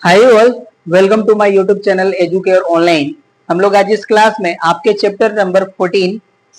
Hi all, welcome to my YouTube channel Educare online. हम लोग आज इस क्लास में आपके चैप्टर नंबर 14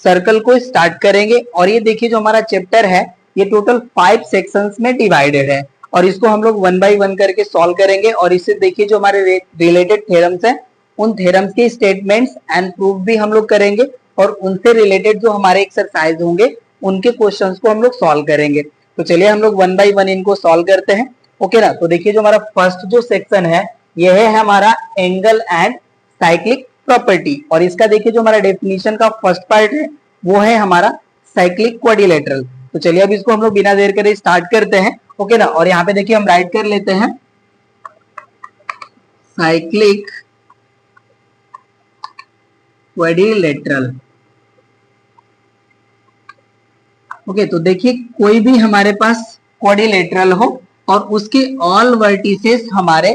सर्कल को स्टार्ट करेंगे। और ये देखिए जो हमारा चैप्टर है ये टोटल 5 सेक्शंस में डिवाइडेड है और इसको हम लोग वन बाय वन करके सॉल्व करेंगे। और इससे देखिए जो हमारे रिलेटेड थ्योरम्स हैं उन थ्योरम्स के स्टेटमेंट्स एंड प्रूफ भी हम लोग करेंगे और उनसे रिलेटेड जो हमारे एक्सरसाइज होंगे उनके क्वेश्चंस को हम लोग सॉल्व करेंगे। तो चलिए हम लोग वन बाय वन इनको सॉल्व करते हैं। ओके ना। तो देखिए जो हमारा फर्स्ट जो सेक्शन है यह है हमारा एंगल एंड साइक्लिक प्रॉपर्टी। और इसका देखिए जो हमारा डेफिनेशन का फर्स्ट पार्ट है वो है हमारा साइक्लिक क्वाड्रिलेटरल। तो चलिए अब इसको हम लोग बिना देर करे स्टार्ट करते हैं। ओके ना। और यहाँ पे देखिए हम राइट कर लेते हैं साइक्लिक क्वाड्रिलेटरल। ओके, तो देखिए कोई भी हमारे पास क्वाड्रिलेटरल हो और उसके ऑल वर्टिसेस हमारे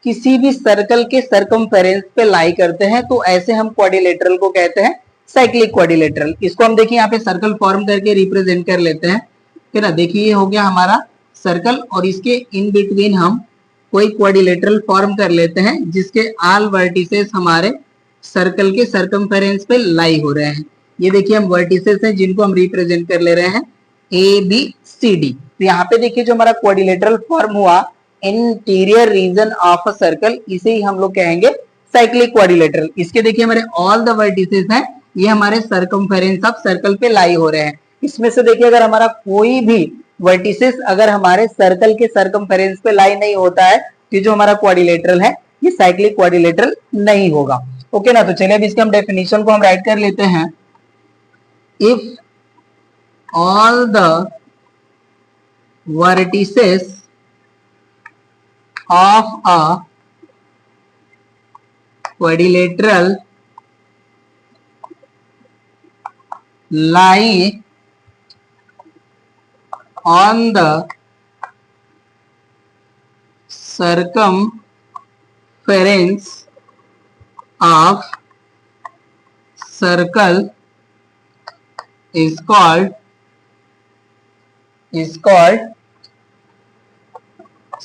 किसी भी सर्कल के सरकमफेरेंस पे लाई करते हैं तो ऐसे हम क्वाड्रिलेटरल को कहते हैं साइक्लिक क्वाड्रिलेटरल। इसको हम देखिए यहाँ पे सर्कल फॉर्म करके रिप्रेजेंट कर लेते हैं। ठीक है ना। देखिए ये हो गया हमारा सर्कल और इसके इन बिटवीन हम कोई क्वाड्रिलेटरल फॉर्म कर लेते हैं जिसके ऑल वर्टिसेस हमारे सर्कल के सरकमफेरेंस पे लाई हो रहे हैं। ये देखिए हम वर्टिसेस हैं जिनको हम रिप्रेजेंट कर ले रहे हैं ए बी सी डी। तो यहाँ पे देखिए जो हमारा क्वाड्रिलेटरल फॉर्म हुआ interior region of a circle, इसे ही हम लोग कहेंगे साइक्लिक क्वाड्रिलेटरल। इसके देखिए हमारे ऑल द वर्टिसेस हैं ये हमारे सरकमफेरेंस ऑफ सर्कल पे लाई हो रहे हैं। इसमें से देखिए अगर हमारा कोई भी वर्टिसेस अगर हमारे सर्कल के सरकमफेरेंस पे लाई नहीं होता है तो जो हमारा क्वाड्रिलेटरल है ये साइक्लिक क्वाड्रिलेटरल नहीं होगा। ओके ना। तो चलिए अब इसके हम डेफिनेशन को हम राइट कर लेते हैं। If all the vertices of a quadrilateral lie on the circumference of circle is called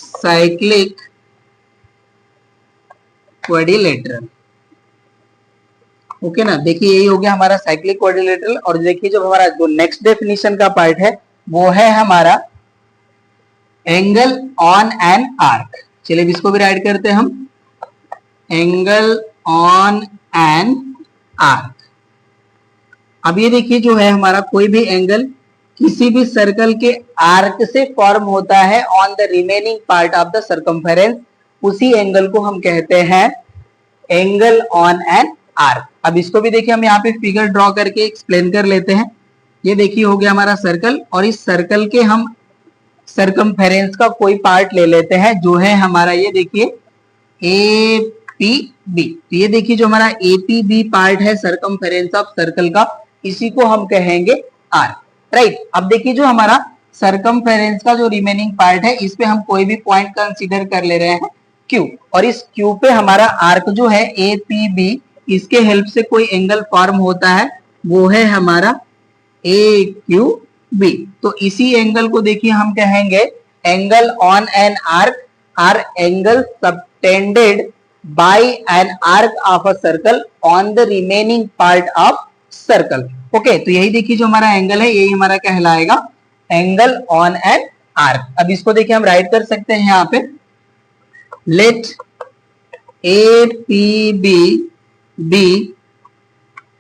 cyclic quadrilateral. Okay ना। देखिए यही हो गया हमारा साइक्लिक क्वाड्रिलेटरल। और देखिए जो हमारा जो नेक्स्ट डेफिनेशन का पार्ट है वो है हमारा एंगल ऑन एन आर्क। चलिए इसको भी राइट करते हैं हम एंगल ऑन एन आर्क। अब ये देखिए जो है हमारा कोई भी एंगल किसी भी सर्कल के आर्क से फॉर्म होता है on the remaining part of the circumference, उसी एंगल को हम कहते हैं एंगल ऑन एन आर्क। अब इसको भी देखिए हम यहाँ पे फिगर ड्रॉ करके एक्सप्लेन कर लेते हैं। ये देखिए हो गया हमारा सर्कल और इस सर्कल के हम सरकमफेरेंस का कोई पार्ट ले लेते हैं जो है हमारा ये देखिए ए पी बी। तो ये देखिए जो हमारा ए पी बी पार्ट है सरकमफेरेंस ऑफ सर्कल का, इसी को हम कहेंगे आर्क। राइट। अब देखिए जो हमारा सरकमफेरेंस का जो रिमेनिंग पार्ट है इस पे हम कोई भी पॉइंट कंसीडर कर ले रहे हैं क्यू। और इस क्यू पे हमारा आर्क जो है ए पी बी, इसके हेल्प से कोई एंगल फॉर्म होता है वो है हमारा ए क्यू बी। तो इसी एंगल को देखिए हम कहेंगे angle on an arc R angle subtended bye an arc of a circle on the remaining part of circle. Okay, तो यही देखिए जो हमारा एंगल है यही हमारा कहलाएगा एंगल ऑन एन आर्क। अब इसको देखिए हम राइट कर सकते हैं यहाँ पे let A P B be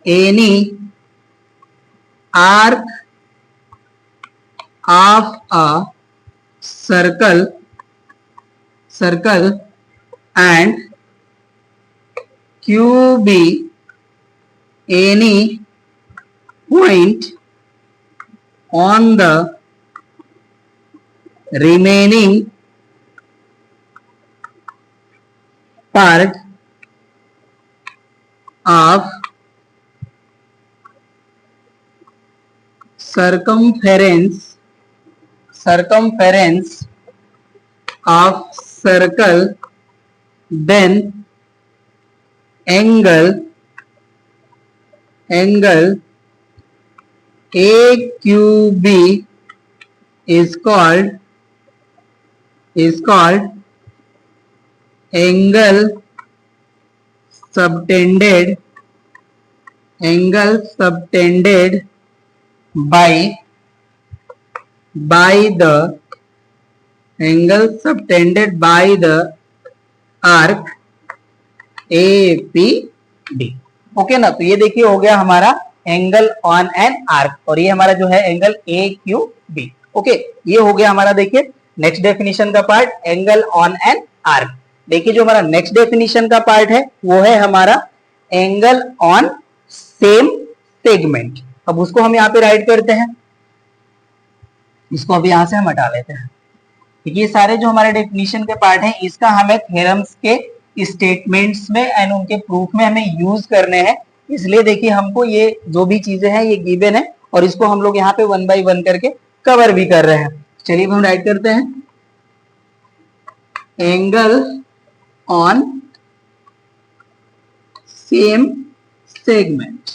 any arc of a circle and Q be any point on the remaining part of circumference of circle, then angle AQB is called angle subtended by the angle subtended by the arc APD। Okay ना, तो ये देखिए हो गया हमारा angle on an arc, और ये हमारा जो है एंगल AQB। ओके, ये हो गया हमारा। देखिए नेक्स्ट डेफिनेशन का part, angle on an arc. देखिए जो हमारा नेक्स्ट डेफिनेशन का पार्ट है वो है हमारा एंगल ऑन सेम सेगमेंट। अब उसको हम यहाँ पे राइट करते हैं, इसको अभी यहां से हम हटा लेते हैं। ये सारे जो हमारे डेफिनेशन के पार्ट हैं, इसका हमें थ्योरम्स के स्टेटमेंट्स में एंड उनके प्रूफ में हमें यूज करने हैं। इसलिए देखिए हमको ये जो भी चीजें हैं ये गिवन है, और इसको हम लोग यहाँ पे 1 बाय 1 करके कवर भी कर रहे हैं। चलिए हम राइट करते हैं, angle on same segment.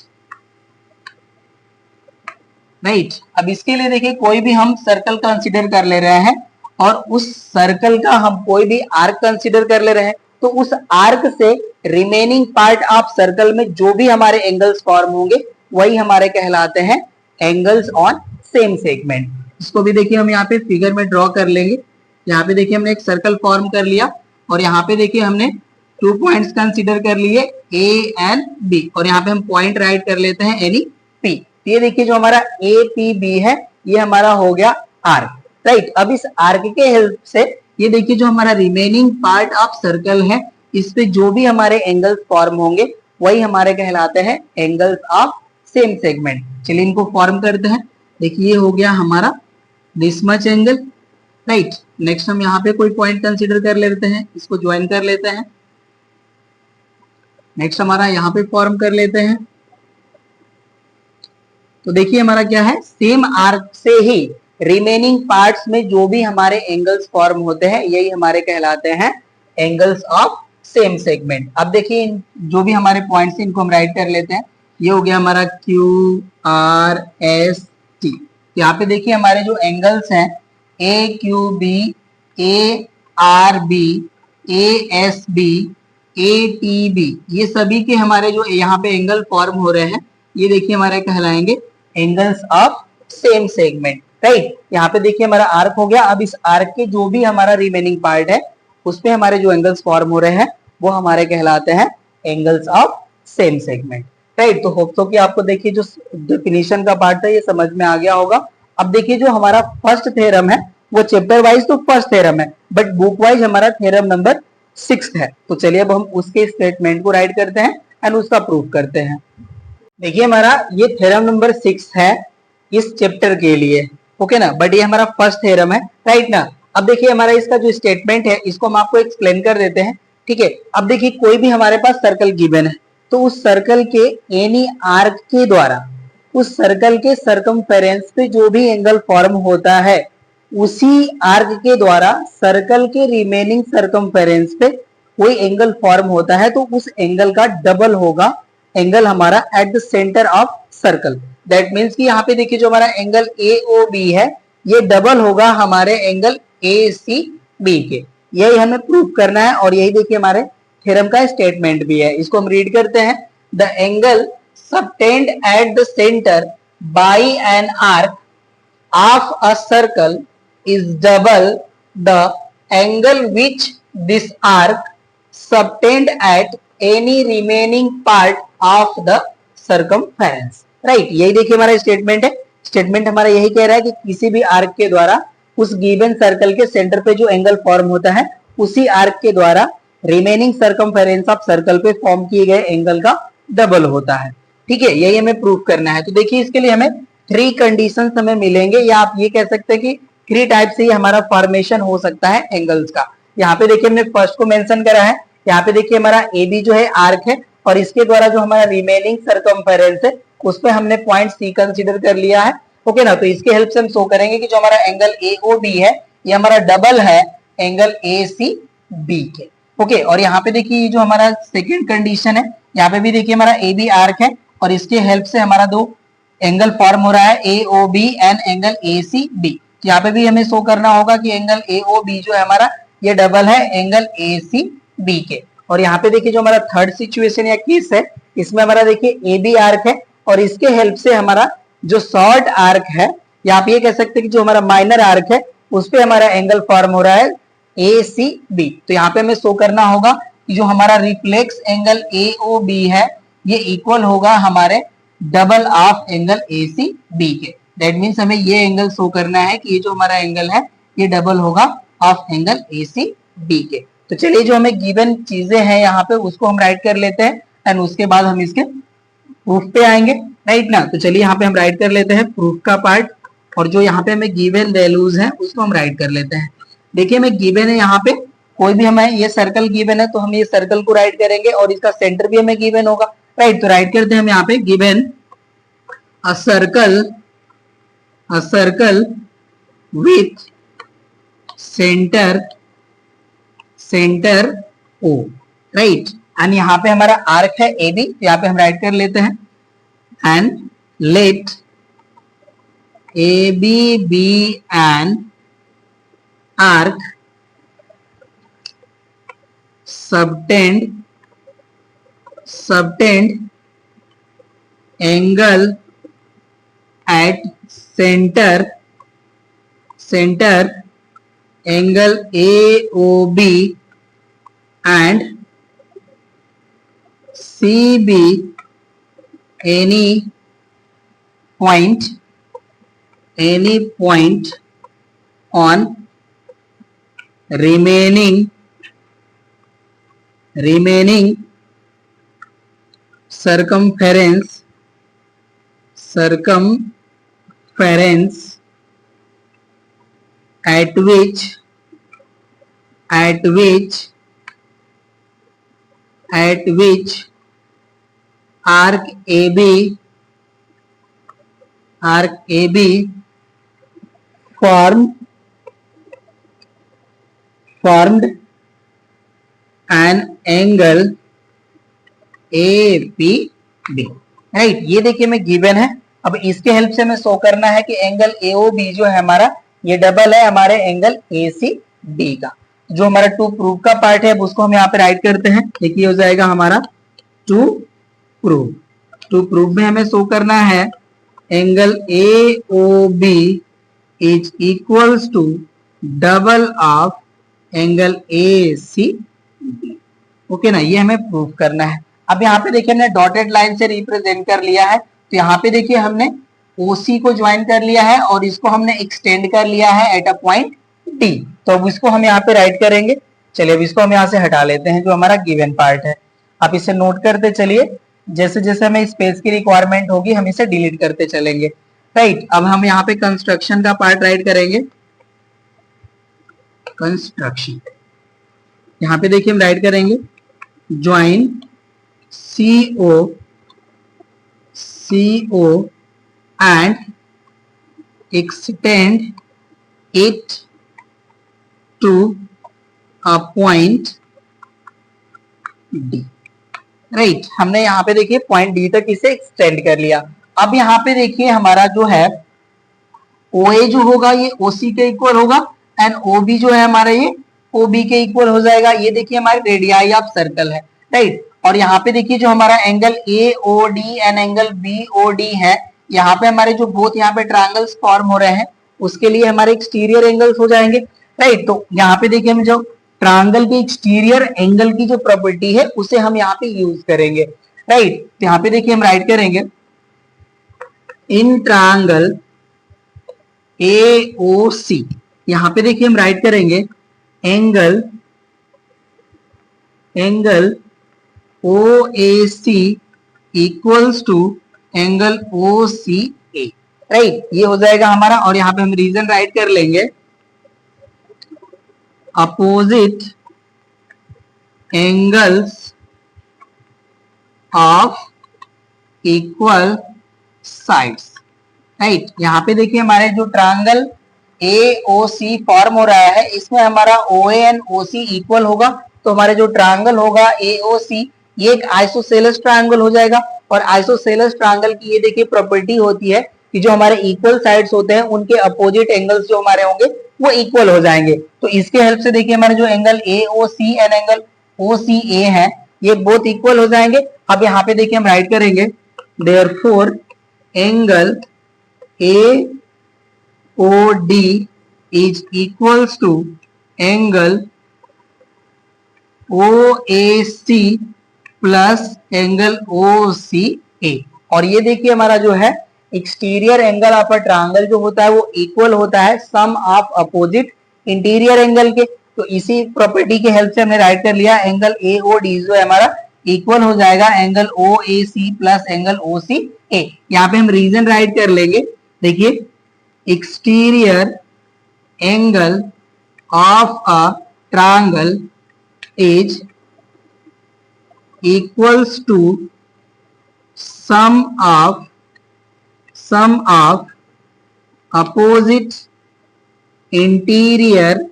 Right, अब इसके लिए देखिए कोई भी हम सर्कल कंसीडर कर ले रहे हैं, और उस सर्कल का हम कोई भी आर्क कंसीडर कर ले रहे हैं, तो उस आर्क से रिमेनिंग पार्ट ऑफ सर्कल में जो भी हमारे एंगल्स फॉर्म होंगे वही हमारे कहलाते हैं एंगल्स ऑन सेम सेगमेंट। इसको भी देखिए हम यहाँ पे फिगर में ड्रॉ कर लेंगे। यहाँ पे देखिए हमने एक सर्कल फॉर्म कर लिया, और यहाँ पे देखिए हमने 2 पॉइंट्स कंसीडर कर लिए A एंड B, और यहाँ पे हम पॉइंट राइट कर लेते हैं एनी P। ये देखिए जो हमारा APB है ये हमारा हो गया आर्क। राइट, अब इस आर्क के हेल्प से ये देखिए जो हमारा रिमेनिंग पार्ट ऑफ सर्कल है, इस पे जो भी हमारे एंगल्स फॉर्म होंगे वही हमारे कहलाते हैं एंगल्स ऑफ सेम सेगमेंट। चलिए इनको फॉर्म करते हैं। देखिए ये हो गया हमारा this much angle. Right, next हम यहाँ पे कोई पॉइंट कंसीडर कर लेते हैं, इसको ज्वाइन कर लेते हैं। नेक्स्ट हमारा यहाँ पे फॉर्म कर लेते हैं। तो देखिए हमारा क्या है, सेम आर्क से ही रिमेनिंग पार्ट्स में जो भी हमारे एंगल्स फॉर्म होते हैं यही हमारे कहलाते हैं एंगल्स ऑफ सेम सेगमेंट। अब देखिए जो भी हमारे पॉइंट्स हैं इनको हम राइट कर लेते हैं। ये हो गया हमारा QRST। यहाँ पे देखिए हमारे जो एंगल्स हैं AQB, ARB, ASB, ATB, ये सभी के हमारे जो यहाँ पे एंगल फॉर्म हो रहे हैं ये देखिए हमारे कहलाएंगे angles of same segment. Right, यहाँ पे देखिए हमारा आर्क हो गया। अब इस आर्क के जो भी हमारा रिमेनिंग पार्ट है उस पे हमारे जो एंगल्स फॉर्म हो रहे हैं वो हमारे कहलाते हैं angles of same segment. Right, तो होप सो कि आपको देखिए जो डेफिनेशन का पार्ट था ये समझ में आ गया होगा। अब देखिए जो हमारा फर्स्ट थ्योरम है वो चैप्टर वाइज तो फर्स्ट थ्योरम है, बट बुक वाइज हमारा थ्योरम नंबर 6 है। तो चलिए अब हम उसके स्टेटमेंट को राइट करते हैं एंड उसका प्रूफ करते हैं। देखिए हमारा ये थ्योरम नंबर 6 है इस चैप्टर के लिए। ओके ना, बट ये हमारा फर्स्ट थ्योरम है। राइट ना, अब देखिए हमारा इसका जो स्टेटमेंट है इसको हम आपको एक्सप्लेन कर देते हैं। ठीक है, अब देखिए कोई भी हमारे पास सर्कल गिवन है, तो उस सर्कल के एनी आर्क के द्वारा उस सर्कल के सर्कमफेरेंस पे जो भी एंगल फॉर्म होता है उसी आर्क के द्वारा सर्कल के रिमेनिंग सर्कमफेरेंस पे कोई एंगल फॉर्म होता है, तो उस एंगल का डबल होगा एंगल हमारा eight the centre of circle. That means कि यहाँ पे देखिए जो हमारा एंगल AOB है ये डबल होगा हमारे एंगल ACB के। यही हमें प्रूव करना है, और यही देखिए हमारे थ्योरम का स्टेटमेंट भी है। इसको हम रीड करते हैं। The angle subtend at the centre by an arc of a circle is double the angle which this arc subtend at any remaining part of the circumference. Right, यही देखिए हमारा स्टेटमेंट है। स्टेटमेंट हमारा यही कह रहा है कि किसी भी आर्क के द्वारा उस गिवन सर्कल के सेंटर पे जो एंगल फॉर्म होता है उसी आर्क के द्वारा रिमेनिंग सर्कमफेरेंस ऑफ सर्कल पे फॉर्म किए गए एंगल का डबल होता है। ठीक है, यही हमें प्रूव करना है। तो देखिए इसके लिए हमें 3 कंडीशंस हमें मिलेंगे, या आप ये कह सकते हैं कि 3 टाइप से ही हमारा फॉर्मेशन हो सकता है एंगल्स का। यहाँ पे देखिए हमने फर्स्ट को मेंशन करा है। यहाँ पे देखिए हमारा AB जो है आर्क है, और इसके द्वारा जो हमारा रिमेनिंग सर्कमफेरेंस है उस पे हमने पॉइंट C कंसीडर कर लिया है। ओके ना, तो इसके हेल्प से हम शो करेंगे कि जो हमारा एंगल AOB है ये हमारा डबल है एंगल ACB के। ओके, और यहाँ पे देखिए ये जो हमारा सेकंड कंडीशन है, यहाँ पे भी देखिए हमारा AB आर्क है, और इसके हेल्प से हमारा 2 एंगल फॉर्म हो रहा है AOB एंड एंगल ACB। यहाँ पे भी हमें शो करना होगा कि एंगल AOB जो है हमारा ये डबल है एंगल ACB बी के। और यहाँ पे देखिए जो हमारा थर्ड सिचुएशन या केस है, इसमें हमारा देखिए ए बी आर्क है और इसके हेल्प से हमारा जो शॉर्ट आर्क है, या आप ये कह सकते हैं कि जो हमारा माइनर आर्क है उस पे हमारा एंगल फॉर्म हो रहा है ए सी बी। तो यहाँ पे हमें शो करना होगा कि जो हमारा reflex angle A O B है ये इक्वल होगा हमारे double of angle A C B के। दैट मीन्स हमें ये एंगल शो करना है कि ये जो हमारा एंगल है ये डबल होगा of angle A C B के। तो चलिए जो हमें गिवन चीजें हैं यहाँ पे उसको हम राइट कर लेते हैं एंड उसके बाद हम इसके प्रूफ पे आएंगे, राइट ना। तो चलिए यहाँ पे हम राइट कर लेते हैं प्रूफ का पार्ट, और जो यहाँ पे हमें गिवन वैल्यूज हैं उसको हम राइट कर लेते हैं। देखिए हमें गिवन है यहाँ पे कोई भी हमें ये सर्कल गिवन है तो हम ये सर्कल को राइट करेंगे और इसका सेंटर भी हमें गिवन होगा, राइट। तो राइट करते हैं हम यहाँ पे given a circle with centre O, right. And यहाँ पे हमारा आर्क है ए बी, यहाँ पे हम राइट कर लेते हैं and let A B be an arc subtend angle at center angle AOB and CB any point on remaining circumference at which arc AB formed an angle APB, right. ये देखिए मैं given है, अब इसके help से हमें show करना है कि एंगल AOB जो है हमारा ये डबल है हमारे एंगल ACB का। जो हमारा टू प्रूव का पार्ट है उसको हम यहाँ पे राइट करते हैं। देखिए हो जाएगा हमारा टू प्रूव में हमें शो करना है angle AOB is equals to double of angle ACB, okay ना। ये हमें प्रूव करना है। अब यहाँ पे देखिए हमने डॉटेड लाइन से रिप्रेजेंट कर लिया है, तो यहाँ पे देखिए हमने OC को ज्वाइन कर लिया है और इसको हमने एक्सटेंड कर लिया है एट अ पॉइंट D। तो अब इसको हम यहाँ पे राइट करेंगे। चलिए अब इसको हम यहाँ से हटा लेते हैं जो हमारा गिवन पार्ट है। आप इसे नोट करते चलिए, जैसे जैसे हमें स्पेस की रिक्वायरमेंट होगी हम इसे डिलीट करते चलेंगे, राइट। अब हम यहाँ पे कंस्ट्रक्शन का पार्ट राइट करेंगे। कंस्ट्रक्शन यहाँ पे देखिए हम राइट करेंगे join CO and extend it to a point D, right. हमने यहाँ पे देखिए पॉइंट D तक इसे एक्सटेंड कर लिया। अब यहाँ पे देखिए हमारा जो है OA जो होगा ये OC के इक्वल होगा एंड OB जो है हमारा ये OB के इक्वल हो जाएगा। ये देखिए हमारे रेडियाई ऑफ सर्कल है, राइट। और यहाँ पे देखिए जो हमारा angle AOD and angle BOD है, यहाँ पे हमारे जो बोथ यहाँ पे ट्रायंगल्स फॉर्म हो रहे हैं उसके लिए हमारे एक्सटीरियर एंगल्स हो जाएंगे, राइट। तो यहाँ पे देखिए हम जो ट्रायंगल के एक्सटीरियर एंगल की जो प्रॉपर्टी है उसे हम यहाँ पे यूज करेंगे, राइट। तो यहाँ पे देखिए हम राइट करेंगे इन ट्रायंगल AOC, यहाँ पे देखिए हम राइट करेंगे angle OAC equals to angle OCA, right. ये हो जाएगा हमारा। और यहाँ पे हम रीजन राइट कर लेंगे opposite angles of equal sides, right. यहाँ पे देखिए हमारे जो ट्रायंगल AOC फॉर्म हो रहा है इसमें हमारा OA एंड OC इक्वल होगा, तो हमारे जो ट्रायंगल होगा AOC ये एक आइसोसेलेस ट्रायंगल हो जाएगा। और आइसोसेलेस ट्रायंगल की ये देखिए प्रॉपर्टी होती है कि जो हमारे इक्वल साइड्स होते हैं उनके अपोजिट एंगल्स जो हमारे होंगे वो इक्वल हो जाएंगे। तो इसके हेल्प से देखिए हमारे जो angle AOC and angle O C A है, ये बोथ इक्वल हो जाएंगे। अब यहाँ पे देखिए हम राइट करेंगे therefore angle A O D is equals to angle O A C plus angle O C A. और ये देखिए हमारा जो है exterior angle of a triangle जो होता है वो इक्वल होता है sum of opposite interior angle के। तो इसी प्रॉपर्टी की हेल्प से हमने राइट कर लिया एंगल ए ओ डी जो है हमारा इक्वल हो जाएगा angle O A C plus angle O C ए। यहाँ पे हम रीजन राइट कर लेंगे, देखिए exterior angle of a triangle is equals to sum of opposite interior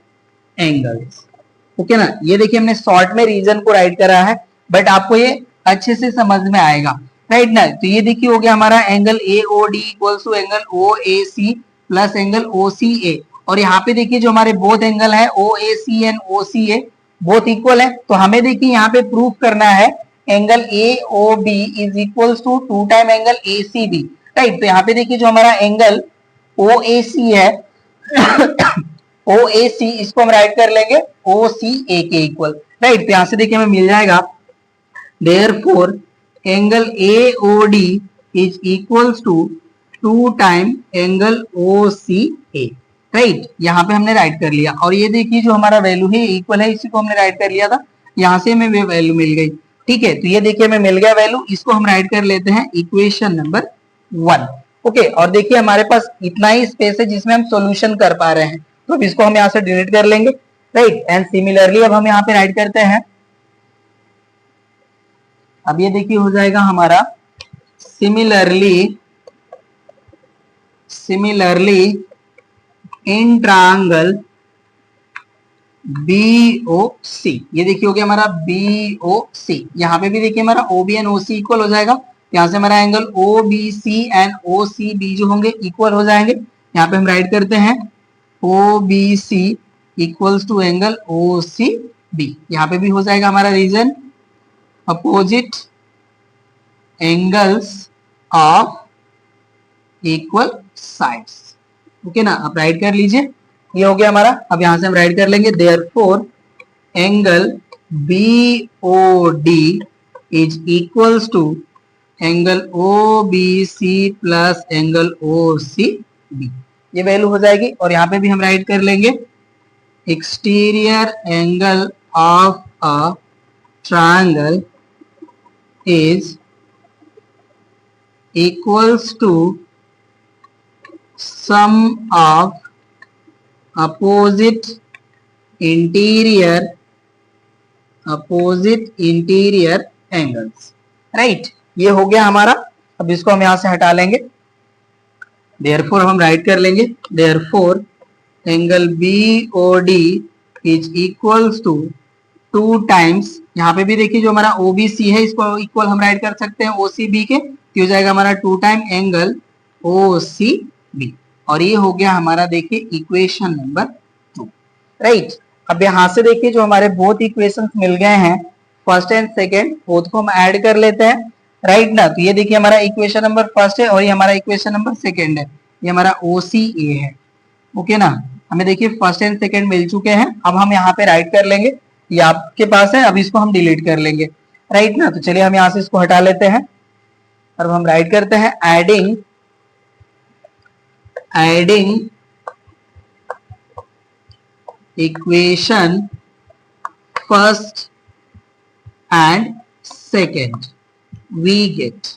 angles. Okay ना, ये देखिए हमने शॉर्ट में रीजन को राइट करा है, बट आपको ये अच्छे से समझ में आएगा, राइट ना। तो ये देखिए हो गया हमारा angle A O D equals to angle O A C plus angle O C A. और यहाँ पे देखिए जो हमारे बोथ एंगल है O A C and O C A both equal है। तो हमें देखिए यहाँ पे प्रूफ करना है angle A O B is equals to 2 time angle A C B, right. तो यहाँ पे देखिए जो हमारा एंगल ओ ए सी है ओ ए सी इसको हम राइट कर लेंगे ओ सी ए के इक्वल, राइट। तो यहाँ से देखिए हमें मिल जाएगा therefore angle A O D is equals to 2 time angle O C A, right. यहाँ पे हमने राइट कर लिया। और ये देखिए जो हमारा वैल्यू है इक्वल है, इसी को हमने राइट कर लिया था, यहाँ से हमें वैल्यू मिल गई, ठीक है। तो ये देखिए हमें मिल गया वैल्यू, इसको हम राइट कर लेते हैं इक्वेशन नंबर 1। ओके, और देखिए हमारे पास इतना ही स्पेस है जिसमें हम सॉल्यूशन कर पा रहे हैं, तो अब इसको हम यहाँ से डिलीट कर लेंगे, राइट। एंड सिमिलरली अब हम यहाँ पे राइट करते हैं, अब ये देखिए हो जाएगा हमारा सिमिलरली इन ट्रायंगल BOC, ये देखिए हो गया हमारा BOC। यहाँ पे भी देखिए हमारा OB एंड OC इक्वल हो जाएगा, यहाँ से हमारा एंगल OBC एंड OCB जो होंगे इक्वल हो जाएंगे। यहाँ पे हम राइट करते हैं OBC equals to angle OCB। यहाँ पे भी हो जाएगा हमारा reason opposite angles of equal sides. Okay ना, आप राइट कर लीजिए, ये हो गया हमारा। अब यहां से हम राइट कर लेंगे therefore angle BOD is equals to angle OBC plus angle OCB, ये वैल्यू हो जाएगी। और यहाँ पे भी हम राइट कर लेंगे exterior angle of a triangle is equals to sum of opposite interior angles, right. ये हो गया हमारा। अब इसको हम यहां से हटा लेंगे, देयरफॉर हम राइट कर लेंगे therefore angle BOD is equals to 2 times, यहाँ पे भी देखिए जो हमारा OBC है इसको इक्वल हम राइट कर सकते हैं OCB के, तो हो जाएगा हमारा 2 टाइम एंगल OCB। और ये हो गया हमारा देखिए इक्वेशन नंबर 2, राइट। अब यहां से देखिए जो हमारे बोथ इक्वेशंस मिल गए हैं फर्स्ट एंड सेकंड, बोथ को हम ऐड कर लेते हैं, राइट ना। तो ये देखिए हमारा इक्वेशन नंबर फर्स्ट है और ये हमारा इक्वेशन नंबर सेकंड है, ये हमारा OCA है। ओके ना, हमें देखिए फर्स्ट एंड सेकंड मिल चुके हैं। अब हम यहाँ पे राइट कर लेंगे, ये आपके पास है, अब इसको हम डिलीट कर लेंगे, राइट ना। तो चलिए हम यहाँ से इसको हटा लेते हैं। अब हम राइट करते हैं adding equation first and second we get,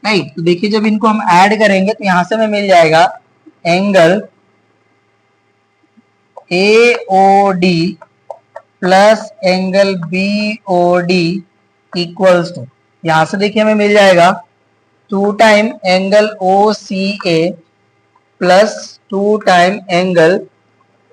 right. तो देखिए जब इनको हम ऐड करेंगे तो यहां से हमें मिल जाएगा angle AOD plus angle BOD equals to, यहां से देखिए हमें मिल जाएगा 2 time angle OCA plus 2 time angle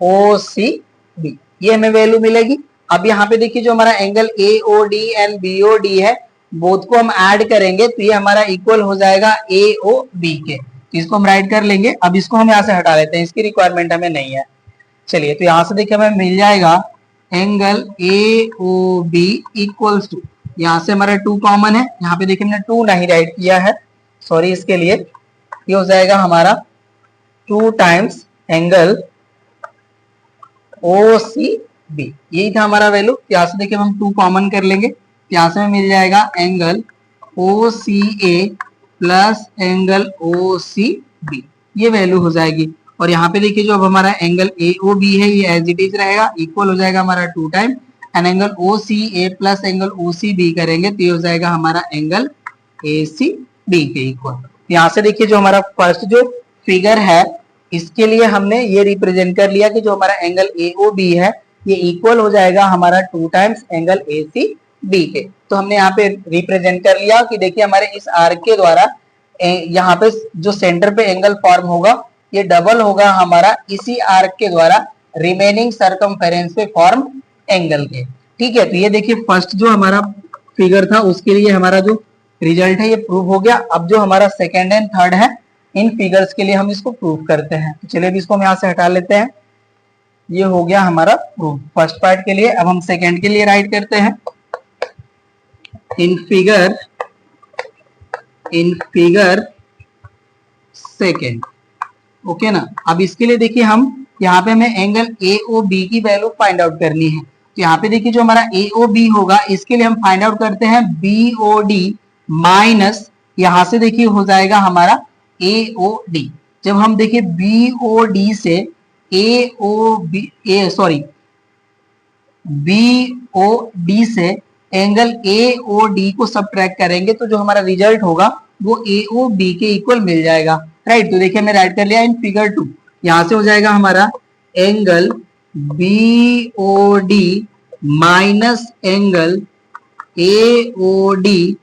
OCB, ये हमें वैल्यू मिलेगी। अब यहाँ पे देखिए जो हमारा एंगल AOD एंड BOD है बोथ को हम ऐड करेंगे तो ये हमारा इक्वल हो जाएगा AOB के, तो इसको हम राइट कर लेंगे। अब इसको हम यहाँ से हटा लेते हैं, इसकी रिक्वायरमेंट हमें नहीं है। चलिए, तो यहाँ से देखिए हमें मिल जाएगा angle A O B equals to, यहां से हमारा 2 कॉमन है, यहाँ पे देखिए हमने 2 नहीं राइट किया है, सॉरी इसके लिए। ये हो जाएगा हमारा 2 times angle O C B, यही था हमारा वैल्यू। यहाँ से देखिए हम 2 कॉमन कर लेंगे, यहाँ से मिल जाएगा angle O C A plus angle O C B, ये वैल्यू हो जाएगी। और यहाँ पे देखिए जो अब हमारा एंगल ए ओ बी है ये एज इट इज रहेगा, इक्वल हो जाएगा हमारा 2 time and angle O C A plus angle O C B करेंगे तो ये हो जाएगा हमारा एंगल ए सी बी के इक्वल। यहाँ से देखिए जो हमारा फर्स्ट जो फिगर है इसके लिए हमने ये रिप्रेजेंट कर लिया कि जो हमारा एंगल ए ओ बी है ये इक्वल हो जाएगा हमारा 2 times angle A C B के। तो हमने यहाँ पे रिप्रेजेंट कर लिया कि देखिए हमारे इस आर्क के द्वारा यहाँ पे जो सेंटर पे एंगल फॉर्म होगा ये डबल होगा हमारा इसी आर्क के द्वारा रिमेनिंग सरकमफेरेंस पे फॉर्म एंगल के। ठीक है, तो ये देखिए फर्स्ट जो हमारा फिगर था उसके लिए हमारा जो रिजल्ट है ये प्रूव हो गया। अब जो हमारा सेकेंड एंड थर्ड है इन फिगर्स के लिए हम इसको प्रूव करते हैं। तो चलिए अभी इसको हम यहाँ से हटा लेते हैं, ये हो गया हमारा प्रूफ फर्स्ट पार्ट के लिए। अब हम सेकेंड के लिए राइट करते हैं। इन फिगर सेकेंड, ओके ना। अब इसके लिए देखिए हम यहाँ पे हमें एंगल ए ओ बी की वैल्यू फाइंड आउट करनी है। तो यहाँ पे देखिए जो हमारा ए ओ बी होगा इसके लिए हम फाइंड आउट करते हैं बी ओ डी माइनस, यहाँ से देखिए हो जाएगा हमारा ए ओ डी। जब हम देखिए बी ओ डी से A O B B O D से एंगल ए ओ डी को सबट्रैक्ट करेंगे तो जो हमारा रिजल्ट होगा वो ए ओ बी के इक्वल मिल जाएगा, राइट। तो देखिए हमने राइट कर लिया इन फिगर 2। यहां से हो जाएगा हमारा angle B O D minus angle A O D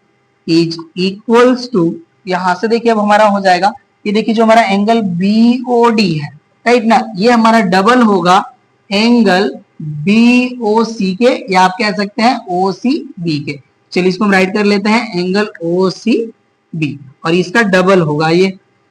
is equals to, यहां से देखिए अब हमारा हो जाएगा ये देखिए जो हमारा एंगल बी ओ डी है, राइट ना, ये हमारा डबल होगा एंगल बी ओ सी के, या आप कह सकते हैं ओ सी बी के। चलिए इसको हम राइट कर लेते हैं एंगल ओ सी बी, और इसका डबल होगा ये,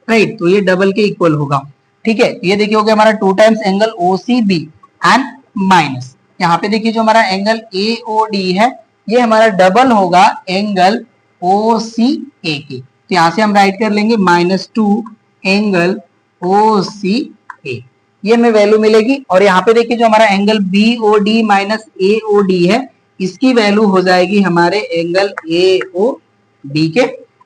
राइट। तो ये डबल के इक्वल होगा, ठीक है। ये देखिए हो गया हमारा 2 times angle O C B and minus, यहाँ पे देखिए जो हमारा एंगल ए ओ डी है ये हमारा डबल होगा एंगल ओ सी ए के। तो यहाँ से हम राइट कर लेंगे -2 एंगल ओ सी ए, ये हमें वैल्यू मिलेगी। और यहाँ पे देखिए जो हमारा angle B O D minus A O D है इसकी वैल्यू हो जाएगी हमारे एंगल ए ओ डी के।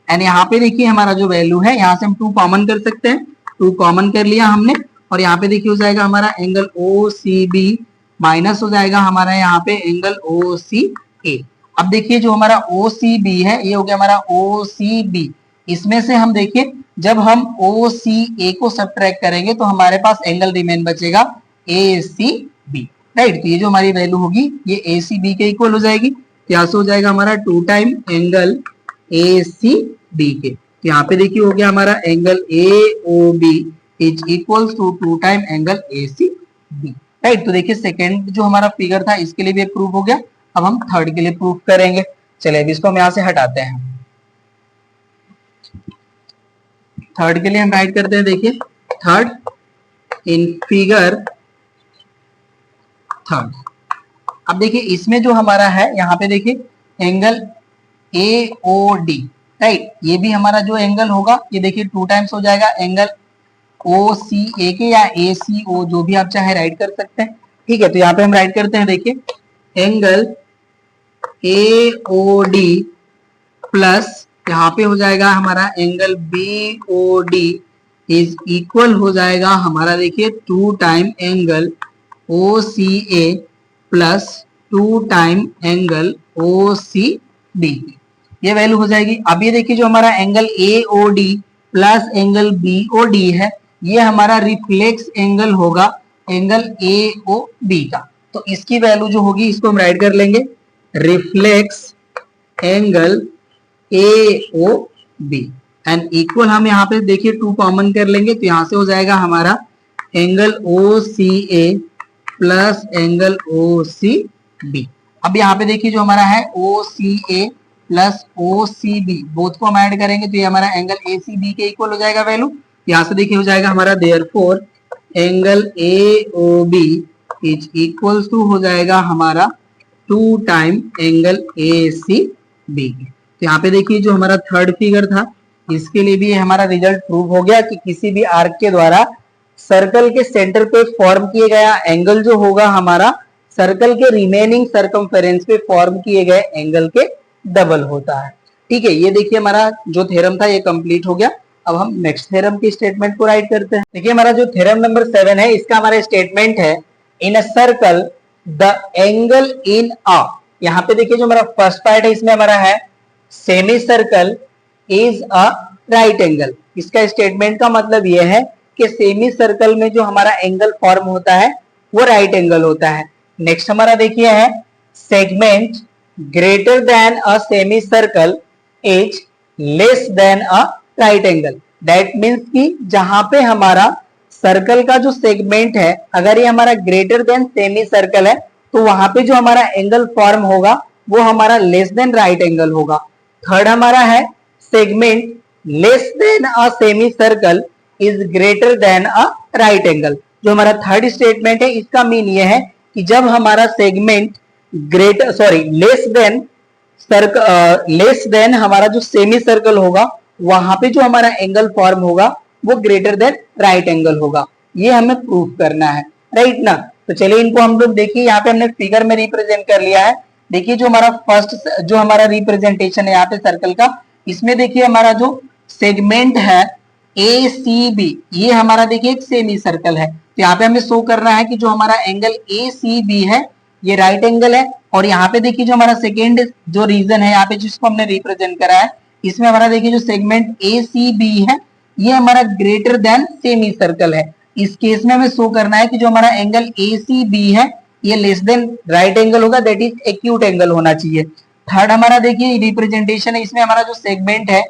एंड यहाँ पे देखिए हमारा जो वैल्यू है यहाँ से हम 2 कॉमन कर सकते हैं, 2 कॉमन कर लिया हमने। और यहाँ पे देखिए हो जाएगा हमारा angle O C B minus हो जाएगा हमारा यहाँ पे एंगल ओ सी ए। अब देखिए जो हमारा ओ सी बी है ये हो गया हमारा ओ सी बी, इसमें से हम देखिए जब हम ओ सी ए को सबट्रैक्ट करेंगे तो हमारे पास एंगल रिमेन बचेगा ए सी बी, राइट। तो ये जो हमारी वैल्यू होगी ये ए सी बी के इक्वल हो जाएगी। यहाँ से हो जाएगा हमारा 2 time angle A C B के। तो यहाँ पे देखिए हो गया हमारा angle A O B is equal to 2 time angle A C B, right. तो देखिए सेकेंड जो हमारा फिगर था इसके लिए भी प्रूफ हो गया। अब हम थर्ड के लिए प्रूफ करेंगे। चलिए अब इसको हम यहाँ से हटाते हैं। थर्ड के लिए हम राइट करते हैं, देखिए थर्ड इन फिगर थर्ड। अब देखिए इसमें जो हमारा है यहाँ पे देखिए angle A O D, right, ये भी हमारा जो एंगल होगा ये देखिए 2 टाइम्स हो जाएगा एंगल ओ सी ए के, या ए सी ओ जो भी आप चाहे राइट कर सकते हैं, ठीक है। तो यहाँ पे हम राइट करते हैं, देखिए angle A O D plus यहाँ पे हो जाएगा हमारा angle B O D is equal हो जाएगा हमारा देखिए 2 time angle O C A plus 2 time angle O C D, ये वैल्यू हो जाएगी। अब ये देखिए जो हमारा angle A O D plus angle B O D है ये हमारा रिफ्लेक्स एंगल होगा एंगल ए ओ बी का। तो इसकी वैल्यू जो होगी इसको हम राइट कर लेंगे reflex angle A O B and equal, हम यहाँ पे देखिए 2 कॉमन कर लेंगे तो यहाँ से हो जाएगा हमारा angle O C A plus angle O C B. अब यहाँ पे देखिए जो हमारा है O C A plus O C B both को हम ऐड करेंगे तो ये हमारा एंगल ए सी बी के इक्वल हो जाएगा वैल्यू। यहाँ से देखिए हो जाएगा हमारा therefore angle A O B is equals to हो जाएगा हमारा 2 time angle A C B. तो यहाँ पे देखिए जो हमारा थर्ड फिगर था इसके लिए भी हमारा रिजल्ट प्रूव हो गया कि किसी भी आर्क के द्वारा सर्कल के सेंटर पे फॉर्म किए गया एंगल जो होगा हमारा सर्कल के रिमेनिंग सर्कमफेरेंस पे फॉर्म किए गए एंगल के डबल होता है। ठीक है, ये देखिए हमारा जो थ्योरम था ये कंप्लीट हो गया। अब हम नेक्स्ट थ्योरम की स्टेटमेंट को राइट करते हैं। देखिए हमारा जो थ्योरम नंबर 7 है इसका हमारा स्टेटमेंट है in a circle the angle in a, यहाँ पे देखिए जो हमारा फर्स्ट पार्ट है इसमें हमारा है semi circle is a right angle. इसका स्टेटमेंट का मतलब यह है कि सेमी सर्कल में जो हमारा एंगल फॉर्म होता है वो राइट एंगल होता है। नेक्स्ट हमारा देखिए है segment greater than a semi circle is less than a right angle. That means कि जहां पे हमारा सर्कल का जो सेगमेंट है अगर ये हमारा ग्रेटर देन सेमी सर्कल है तो वहां पे जो हमारा एंगल फॉर्म होगा वो हमारा लेस देन राइट एंगल होगा। थर्ड हमारा है segment less than a semi circle is greater than a right angle. जो हमारा थर्ड स्टेटमेंट है इसका मीन ये है कि जब हमारा सेगमेंट लेस देन हमारा जो सेमी सर्कल होगा वहां पे जो हमारा एंगल फॉर्म होगा वो ग्रेटर देन राइट एंगल होगा। ये हमें प्रूफ करना है, राइट ना। तो चलिए इनको हम लोग देखिए यहाँ पे हमने फिगर में रिप्रेजेंट कर लिया है। देखिए जो हमारा फर्स्ट जो हमारा रिप्रेजेंटेशन है यहाँ पे सर्कल का, इसमें देखिए हमारा जो सेगमेंट है ए सी बी ये हमारा देखिए एक सेमी सर्कल है। तो यहाँ पे हमें शो करना है कि जो हमारा एंगल ए सी बी है ये राइट एंगल है। और यहाँ पे देखिए जो हमारा सेकेंड जो रीजन है यहाँ पे जिसको हमने रिप्रेजेंट करा है इसमें हमारा देखिए जो सेगमेंट ए सी बी है ये हमारा ग्रेटर देन सेमी सर्कल है। इस केस में हमें शो करना है कि जो हमारा एंगल ए सी बी है ये लेस देन राइट एंगल होगा, दैट इज एक्यूट एंगल होना चाहिए। थर्ड हमारा देखिए रिप्रेजेंटेशन है, इसमें हमारा जो सेगमेंट है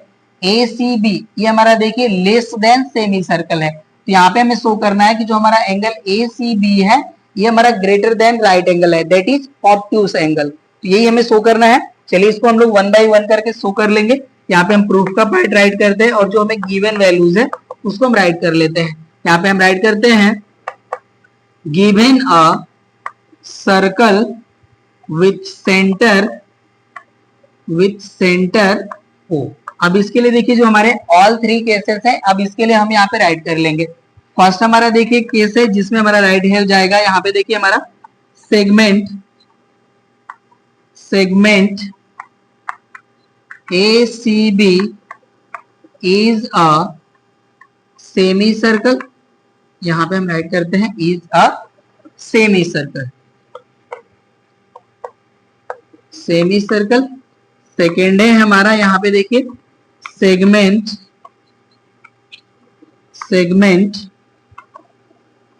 ए सी बी ये हमारा देखिए लेस देन सेमी सर्कल है। तो यहाँ पे हमें शो करना है कि जो हमारा एंगल ए सी बी है ये हमारा ग्रेटर देन राइट एंगल है, दैट इज ऑब्ट्यूस एंगल। तो यही हमें शो करना है। चलिए इसको हम लोग वन बाय वन करके शो कर लेंगे। यहाँ पे हम प्रूफ का पार्ट राइट करते हैं और जो हमें गिवन वैल्यूज है उसको हम राइट कर लेते हैं। यहाँ पे हम राइट करते हैं given a circle with centre O. अब इसके लिए देखिए जो हमारे ऑल थ्री केसेस है, अब इसके लिए हम यहाँ पे राइट कर लेंगे। फर्स्ट हमारा देखिए केस है जिसमें हमारा राइट हैंड जाएगा। यहाँ पे देखिए हमारा segment A C B is a semicircle. यहाँ पे हम राइट करते हैं is a semicircle. Second है हमारा यहाँ पे देखिए segment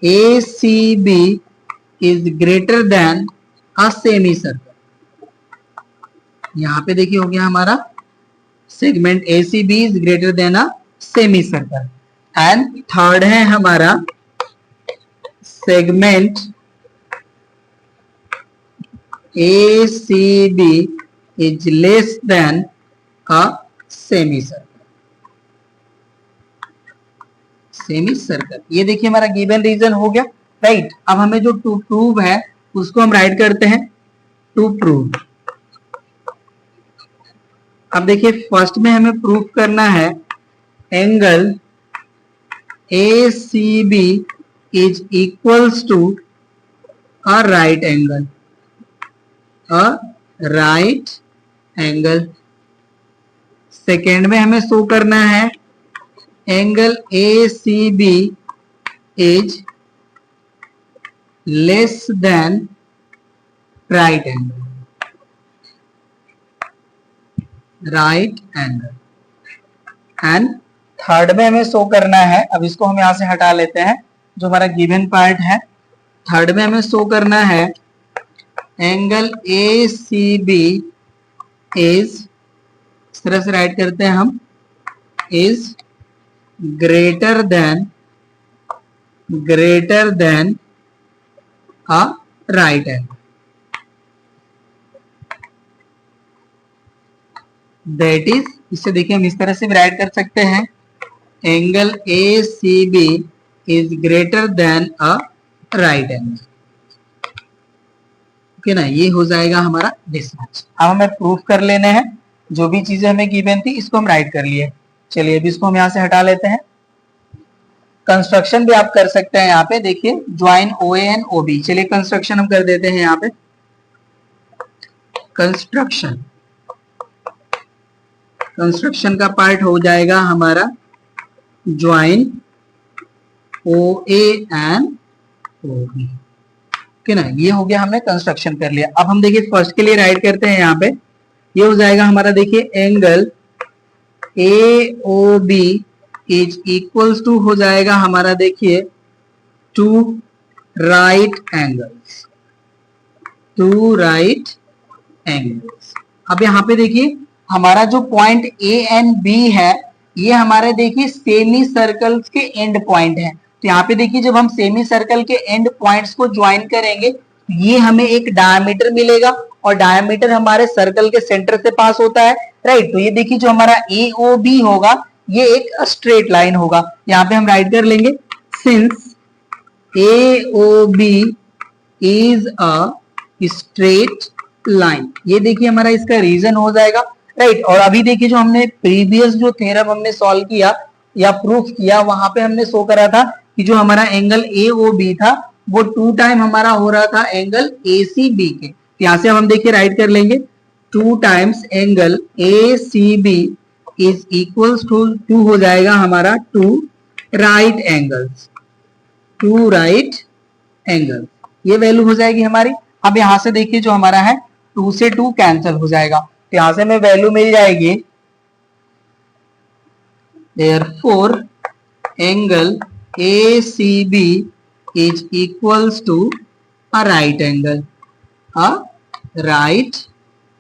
A C B is greater than a semicircle. यहाँ पे देखिए हो गया हमारा segment A C B is greater than a semicircle. And third है हमारा segment A C B is less than a semicircle. ये देखिए हमारा गिवन रीजन हो गया, राइट। अब हमें जो टू प्रूव है उसको हम राइट करते हैं टू प्रूव। अब देखिए फर्स्ट में हमें प्रूव करना है angle A C B is equals to a right angle. Second में हमें शो करना है angle A C B is less than right angle. And third में हमें शो करना है, अब इसको हम यहां से हटा लेते हैं जो हमारा गिवन पार्ट है। थर्ड में हमें शो करना है angle A C B is, इस तरह से राइट करते हैं हम, is greater than a right angle. That is, इससे देखिए हम इस तरह से भी राइट कर सकते हैं angle A C B is greater than a right angle. Okay ना, ये हो जाएगा हमारा मिसमैच। अब हमें प्रूफ कर लेने हैं, जो भी चीजें हमें गिवन थी इसको हम राइट कर लिए। चलिए अभी इसको हम यहाँ से हटा लेते हैं। कंस्ट्रक्शन भी आप कर सकते हैं यहाँ पे, देखिए join O and O B. चलिए कंस्ट्रक्शन हम कर देते हैं यहाँ पे। कंस्ट्रक्शन का पार्ट हो जाएगा हमारा join O A N O B. Okay ना, ये हो गया, हमने कंस्ट्रक्शन कर लिया। अब हम देखिए फर्स्ट के लिए राइट करते हैं यहाँ पे। ये हो जाएगा हमारा, देखिए angle A O B is equals to हो जाएगा हमारा, देखिए two right angles, two right angles. अब यहाँ पे देखिए हमारा जो पॉइंट ए एंड बी है, ये हमारे देखिए सेमी सर्कल्स के एंड पॉइंट है। तो यहाँ पे देखिए जब हम सेमी सर्कल के एंड पॉइंट्स को ज्वाइन करेंगे, ये हमें एक डायमीटर मिलेगा, और डायमीटर हमारे सर्कल के सेंटर से पास होता है, राइट। तो ये देखिए जो हमारा ए ओ बी होगा, ये एक स्ट्रेट लाइन होगा। यहाँ पे हम राइट कर लेंगे, since A O B is a straight line. ये देखिए हमारा इसका रीजन हो जाएगा, राइट। और अभी देखिए जो हमने प्रीवियस जो थ्योरम हमने सॉल्व किया या प्रूफ किया, वहां पे हमने शो करा था कि जो हमारा एंगल ए ओ बी था वो 2 टाइम हमारा हो रहा था एंगल ए सी बी के। यहां से हम देखिए राइट कर लेंगे, 2 times angle A C B is equals to 2 हो जाएगा हमारा 2 राइट एंगल्स, 2 राइट एंगल। ये वैल्यू हो जाएगी हमारी। अब यहां से देखिए जो हमारा है 2 से 2 कैंसिल हो जाएगा, तो यहां से हमें वैल्यू मिल जाएगी, therefore angle ACB is equals to a right angle, a right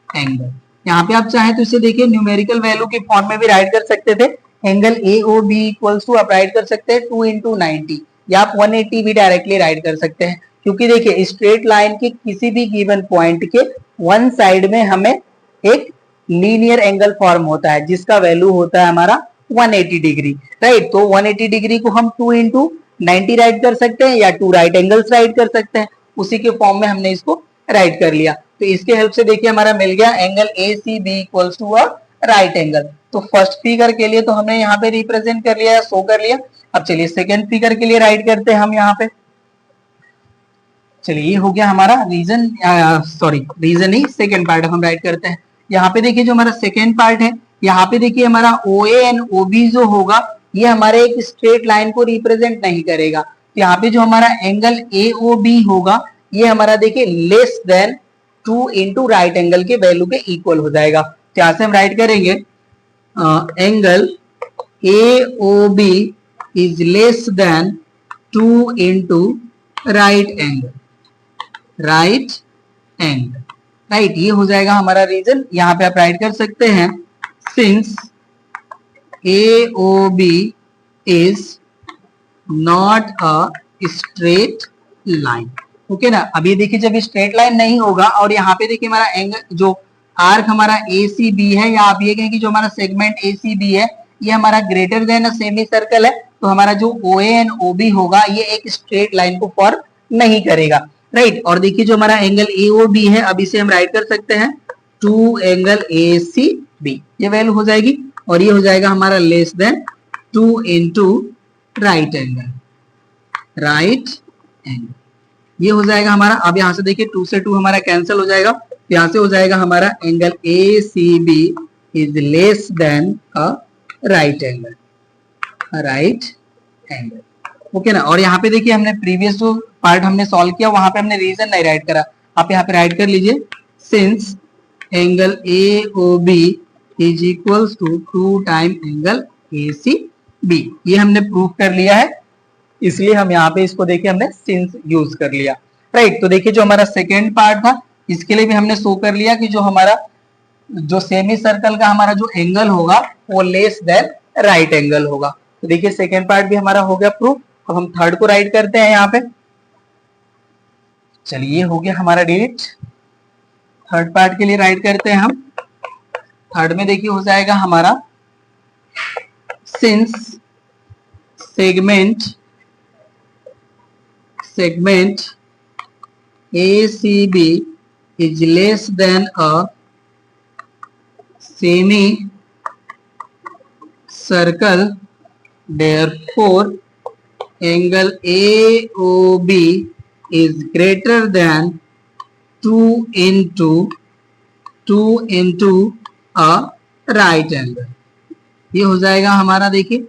angle। यहाँ पे आप चाहे तो इसे देखिए न्यूमेरिकल वैल्यू के फॉर्म में भी राइट कर सकते थे। एंगल AOB इक्वल्स टू आप राइट कर सकते हैं 2 into 90, या आप 180 भी डायरेक्टली राइट कर सकते हैं, क्योंकि देखिए स्ट्रेट लाइन के किसी भी गिवन पॉइंट के वन साइड में हमें एक लीनियर एंगल फॉर्म होता है, जिसका वैल्यू होता है हमारा 180 डिग्री, राइट। तो 180 डिग्री को हम 2 into 90 राइट कर सकते हैं, या 2 राइट एंगल्स राइट कर सकते हैं। उसी के फॉर्म में हमने इसको राइट कर लिया। तो इसके हेल्प से देखिए हमारा मिल गया angle A C B equals to a right angle. तो फर्स्ट फिगर के लिए तो हमने यहाँ पे रिप्रेजेंट कर लिया, शो कर लिया। अब चलिए सेकेंड फिगर के लिए राइट करते हैं हम यहाँ पे। चलिए ये हो गया हमारा रीजन, सॉरी रीजन ही, सेकेंड पार्ट हम राइट करते हैं। यहाँ पे देखिए जो हमारा सेकेंड पार्ट है, यहाँ पे देखिए हमारा ओ ए एंड ओ बी जो होगा, ये हमारे एक स्ट्रेट लाइन को रिप्रेजेंट नहीं करेगा। तो यहाँ पे जो हमारा एंगल ए ओ बी होगा, ये हमारा देखिए less than 2 into right angle के वैल्यू के इक्वल हो जाएगा। तो यहाँ से हम राइट करेंगे, angle A O B is less than 2 into right angle, right angle, right. ये हो जाएगा हमारा रीजन। यहाँ पे आप राइट कर सकते हैं, since A O B is not a straight line. Okay ना, अब ये देखिए जब स्ट्रेट लाइन नहीं होगा, और यहाँ पे देखिए हमारा एंगल जो आर्क हमारा ए सी बी है, या आप ये कहें कि जो हमारा सेगमेंट ए सी बी है, ये हमारा greater than a semi circle है। तो हमारा जो ओ ए एंड ओ बी होगा, ये एक स्ट्रेट लाइन को फॉर्म नहीं करेगा, राइट। और देखिए जो हमारा एंगल ए ओ बी है, अब इसे हम राइट कर सकते हैं 2 एंगल ए सी बी, ये वैल्यू हो जाएगी। और ये हो जाएगा हमारा less than 2 into right angle, right angle, ये हो जाएगा हमारा। अब यहाँ से देखिए 2 से 2 हमारा कैंसिल हो जाएगा, यहाँ से हो जाएगा हमारा angle A C B is less than a right angle, right angle. Okay ना। और यहाँ पे देखिए हमने प्रीवियस जो पार्ट हमने सॉल्व किया, वहां पे हमने रीजन नहीं राइट करा, आप यहाँ पे राइट कर लीजिए, since angle A O B is equals to 2 time angle A C B. ये हमने प्रूफ कर लिया है, इसलिए हम यहाँ पे इसको देखिए हमने सिंस यूज कर लिया, राइट। तो देखिए जो हमारा सेकेंड पार्ट था, इसके लिए भी हमने शो कर लिया कि जो हमारा जो सेमी सर्कल का हमारा जो एंगल होगा, वो लेस देन राइट एंगल होगा। तो देखिए सेकेंड पार्ट भी हमारा हो गया प्रूफ। अब हम थर्ड को राइट करते हैं यहाँ पे। चलिए हो गया हमारा डिलीट। थर्ड पार्ट के लिए राइट करते हैं हम। थर्ड में देखिए हो जाएगा हमारा, since segment A C B is less than a semi circle, therefore angle AOB is greater than 2 into a right angle। ये हो जाएगा हमारा, देखिए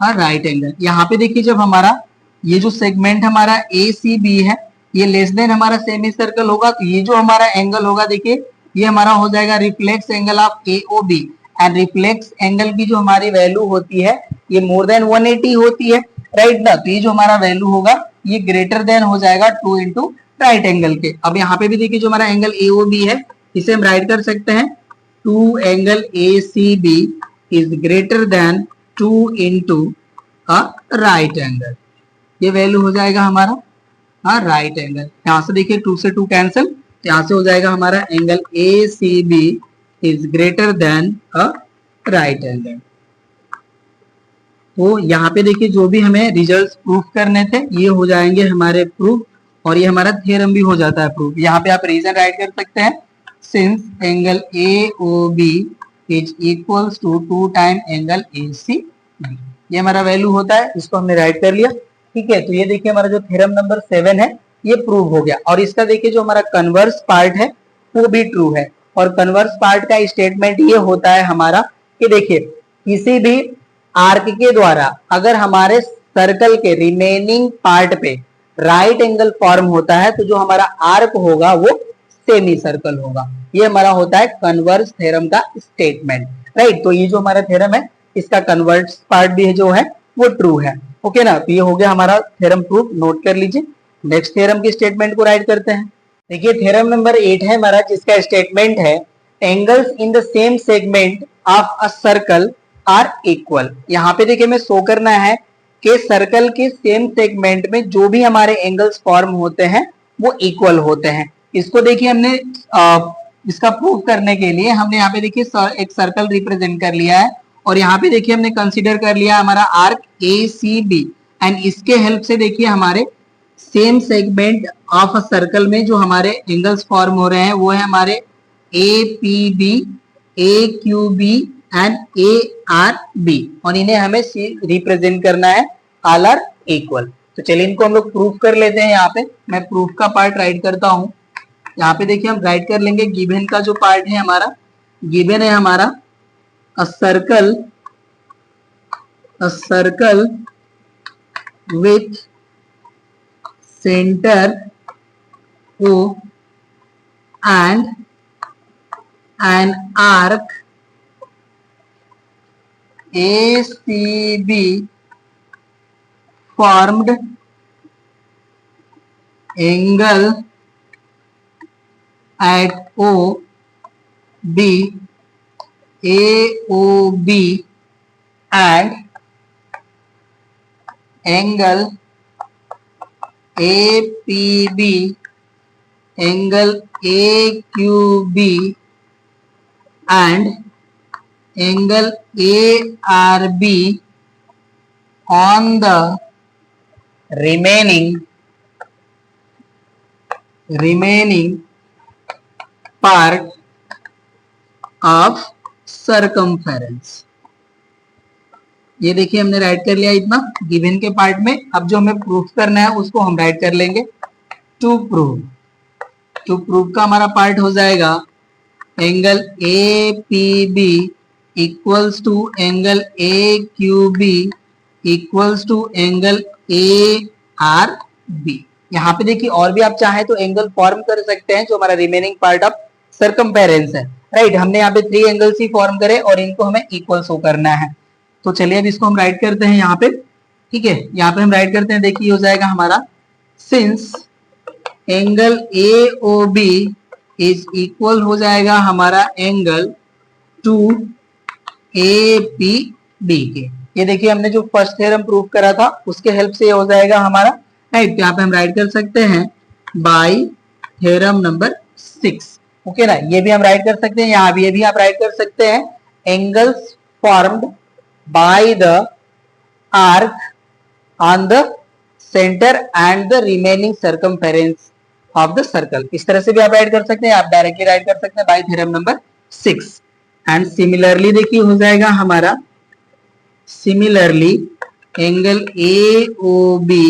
हाँ राइट एंगल। यहाँ पे देखिए जब हमारा ये जो सेगमेंट हमारा ACB है ये लेस देन हमारा सेमी सर्कल होगा, तो ये जो हमारा एंगल होगा देखिए ये हमारा हो जाएगा reflex angle of AOB। And reflex angle की जो हमारी वैल्यू होती है ये मोर देन 180 होती है, राइट ना। तो ये जो हमारा वैल्यू होगा ये ग्रेटर देन हो जाएगा 2 इंटू राइट एंगल के। अब यहाँ पे भी देखिए जो हमारा एंगल AOB है इसे हम राइट कर सकते हैं 2 angle ACB is greater then 2 into a right angle. ये वैल्यू हो जाएगा हमारा हाँ राइट एंगल। यहाँ से देखिए 2 से 2 कैंसिल, यहाँ से हो जाएगा हमारा angle ACB is greater than a right angle. तो यहाँ पे देखिए जो भी हमें रिजल्ट्स प्रूफ करने थे ये हो जाएंगे हमारे प्रूफ, और ये हमारा थ्योरम भी हो जाता है प्रूफ। यहाँ पे आप रीजन राइट कर सकते हैं, since angle AOB is equals to 2 time angle ACB। ये हमारा वैल्यू होता है, इसको हमने राइट कर लिया, ठीक है। तो ये देखिए हमारा जो थ्योरम नंबर 7 है ये प्रूव हो गया। और इसका देखिए जो हमारा कन्वर्स पार्ट है वो भी ट्रू है। और कन्वर्स पार्ट का स्टेटमेंट ये होता है हमारा कि देखिए किसी भी आर्क के द्वारा अगर हमारे सर्कल के रिमेनिंग पार्ट पे राइट एंगल फॉर्म होता है तो जो हमारा आर्क होगा वो सेमी सर्कल होगा। ये हमारा होता है कन्वर्स थ्योरम का स्टेटमेंट, राइट। तो ये जो हमारा थ्योरम है इसका कन्वर्स पार्ट भी है जो है वो ट्रू है, ओके ना। तो ये हो गया हमारा थ्योरम प्रूफ, नोट कर लीजिए। नेक्स्ट थ्योरम की स्टेटमेंट को राइट करते हैं। देखिए थ्योरम नंबर 8 है हमारा, जिसका स्टेटमेंट है angles in the same segment of a circle are equal. यहाँ पे देखिए हमें शो करना है कि सर्कल के सेम सेगमेंट में जो भी हमारे एंगल्स फॉर्म होते हैं वो इक्वल होते हैं। इसको देखिए हमने इसका प्रूव करने के लिए हमने यहाँ पे देखिए एक सर्कल रिप्रेजेंट कर लिया है, और यहाँ पे देखिए हमने कंसीडर कर लिया हमारा आर्क ACB। एंड इसके हेल्प से देखिए हमारे same segment of a circle में जो हमारे एंगल्स फॉर्म हो रहे हैं वो है हमारे APB, AQB एंड ARB, और इन्हें हमें रिप्रेजेंट करना है ऑल आर इक्वल। तो चलिए इनको हम लोग प्रूफ कर लेते हैं। यहाँ पे मैं प्रूफ का पार्ट राइट करता हूँ। यहाँ पे देखिए हम राइट कर लेंगे गिवन का जो पार्ट है हमारा, गिवन है हमारा a circle with center O and an arc ACB formed angle at OB, AOB and angle APB, angle AQB and angle ARB on the remaining part of circumference। ये देखिए हमने right कर लिया इतना गिवन के part में। अब जो हमें प्रूफ करना है उसको हम राइट कर लेंगे टू प्रूफ का हमारा पार्ट हो जाएगा angle APB equals to angle AQB equals to angle ARB। यहाँ पे देखिए और भी आप चाहे तो एंगल फॉर्म कर सकते हैं जो हमारा रिमेनिंग पार्ट ऑफ सर्कमफेरेंस है, राइट। हमने यहाँ पे 3 एंगल्स ही फॉर्म करे और इनको हमें इक्वल शो करना है। तो चलिए अब इसको हम राइट करते हैं यहाँ पे, ठीक है। यहाँ पे हम राइट करते हैं, देखिए हो जाएगा हमारा since angle AOB is equal हो जाएगा हमारा एंगल टू APB के। ये देखिए हमने जो फर्स्ट थ्योरम प्रूफ करा था उसके हेल्प से ये हो जाएगा हमारा, राइट। यहाँ पे हम राइट कर सकते हैं बाय थ्योरम नंबर 6, ओके ना। ये भी हम राइट कर सकते हैं, यहाँ भी ये भी आप राइट कर सकते हैं angles formed by the arc on the centre and the remaining circumference of the circle. इस तरह से भी आप राइट कर सकते हैं, आप डायरेक्टली राइट कर सकते हैं by theorem number 6। And similarly देखिए हो जाएगा हमारा, similarly angle A O B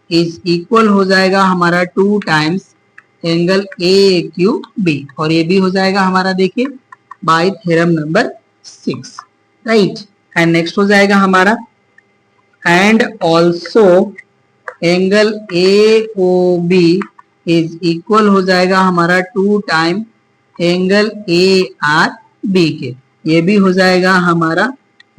is equal हो जाएगा हमारा 2 times angle A Q B, और ये भी हो जाएगा हमारा देखिए by theorem number 6, right. And next हो जाएगा हमारा, and also angle A O B is equal हो जाएगा हमारा 2 time angle A R B के, ये भी हो जाएगा हमारा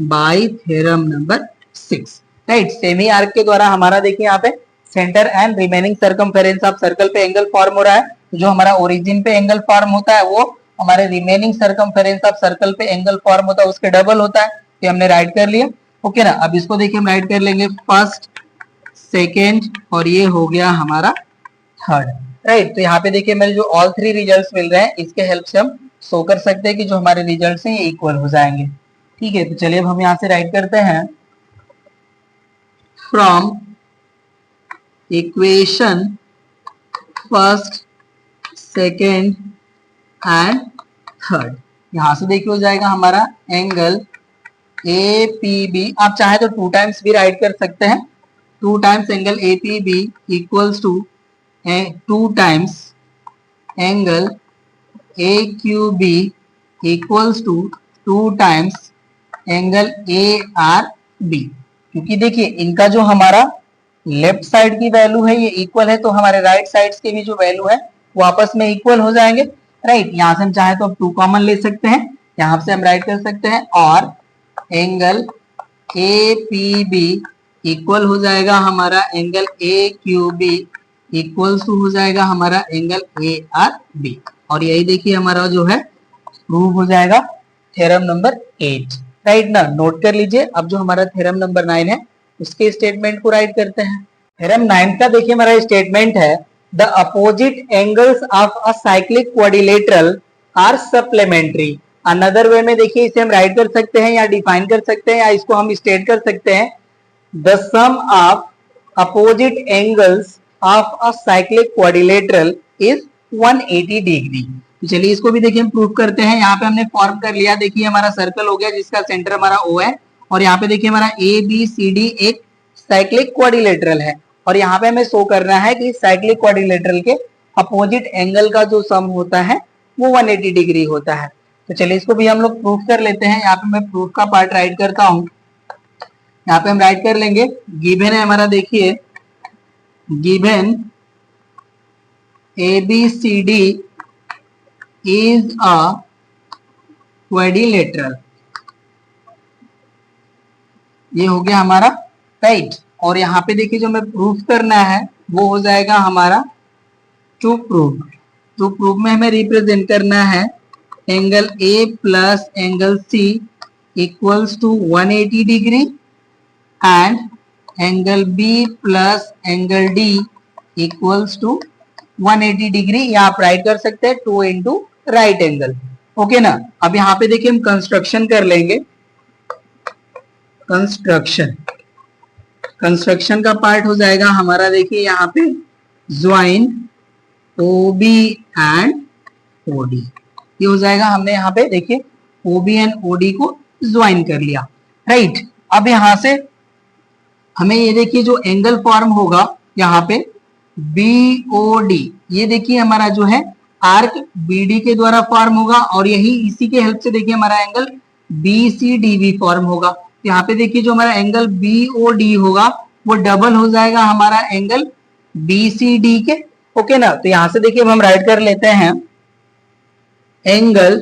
bye theorem number 6, right. Semi arc के द्वारा हमारा देखिए यहाँ पे centre and remaining circumference of circle पे एंगल फॉर्म हो रहा है, तो जो हमारा ओरिजिन पे एंगल फॉर्म होता है वो हमारे रिमेनिंग सर्कमफेरेंस ऑफ सर्कल पे एंगल फॉर्म होता है उसके डबल होता है, ये हमने राइट कर लिया, ओके ना। अब इसको देखिए हम राइट कर लेंगे फर्स्ट, सेकेंड और ये हो गया हमारा थर्ड, राइट। तो यहाँ पे देखिए मेरे जो ऑल 3 रिजल्ट्स मिल रहे हैं इसके हेल्प से हम शो कर सकते हैं कि जो हमारे रिजल्ट्स हैं ये इक्वल हो जाएंगे, ठीक है। तो चलिए अब हम यहाँ से राइट करते हैं, from equation first, second and third, यहां से देखिए हो जाएगा हमारा एंगल ए पी बी, आप चाहे तो 2 टाइम्स भी राइट कर सकते हैं, 2 times angle A P B equals to 2 times angle A Q B equals to 2 times angle A R B, क्योंकि देखिए इनका जो हमारा लेफ्ट साइड की वैल्यू है ये इक्वल है, तो हमारे राइट साइड्स के भी जो वैल्यू है वो आपस में इक्वल हो जाएंगे, राइट। यहाँ से हम चाहे तो अब 2 कॉमन ले सकते हैं, यहाँ से हम राइट कर सकते हैं, और angle A P B equal हो जाएगा हमारा angle A Q B equal to हो जाएगा हमारा एंगल ए आर बी, और यही देखिए हमारा जो है प्रूव हो जाएगा थ्योरम नंबर 8, राइट ना। नोट कर लीजिए। अब जो हमारा थ्योरम नंबर 9 है उसके स्टेटमेंट को राइट करते हैं। थ्योरम 9 का देखिए हमारा स्टेटमेंट है, the opposite angles of a cyclic quadrilateral are supplementary. Another way में देखिए इसे हम राइट कर सकते हैं या डिफाइन कर सकते हैं या इसको हम स्टेट कर सकते हैं, the sum of opposite angles of a cyclic quadrilateral is 180 degree. तो चलिए इसको भी देखिए हम प्रूव करते हैं। यहाँ पे हमने फॉर्म कर लिया, देखिए हमारा सर्कल हो गया जिसका सेंटर हमारा O है, और यहाँ पे देखिए हमारा ए बी सी डी एक साइक्लिक क्वाड्रिलेटरल है, और यहाँ पे हमें शो करना है कि साइक्लिक क्वाड्रिलेटरल के अपोजिट एंगल का जो सम होता है वो 180 डिग्री होता है। तो चलिए इसको भी हम लोग प्रूफ कर लेते हैं। यहाँ पे मैं प्रूफ का पार्ट राइट करता हूँ। यहाँ पे हम राइट कर लेंगे, गिवन है हमारा देखिए, given A B C D is a quadrilateral, ये हो गया हमारा राइट। और यहाँ पे देखिए जो हमें प्रूफ करना है वो हो जाएगा हमारा टू प्रूफ। टू प्रूफ में हमें रिप्रेजेंट करना है angle A plus angle C equals to 180 degree and angle B plus angle D equals to 180 degree, या आप राइट कर सकते हैं 2 इंटू राइट एंगल, ओके ना। अब यहाँ पे देखिए हम कंस्ट्रक्शन कर लेंगे। कंस्ट्रक्शन का पार्ट हो जाएगा हमारा देखिए यहाँ पे ज्वाइन OB एंड OD, ये हो जाएगा, हमने यहाँ पे देखिए OB एंड OD को ज्वाइन कर लिया, राइट। अब यहाँ से हमें ये देखिए जो एंगल फॉर्म होगा यहाँ पे BOD, ये देखिए हमारा जो है आर्क BD के द्वारा फॉर्म होगा, और यही इसी के हेल्प से देखिए हमारा एंगल BCDB फॉर्म होगा। यहाँ पे देखिए जो हमारा एंगल BOD होगा वो डबल हो जाएगा हमारा एंगल BCD के, ओके ना। तो यहाँ से देखिए हम राइट कर लेते हैं एंगल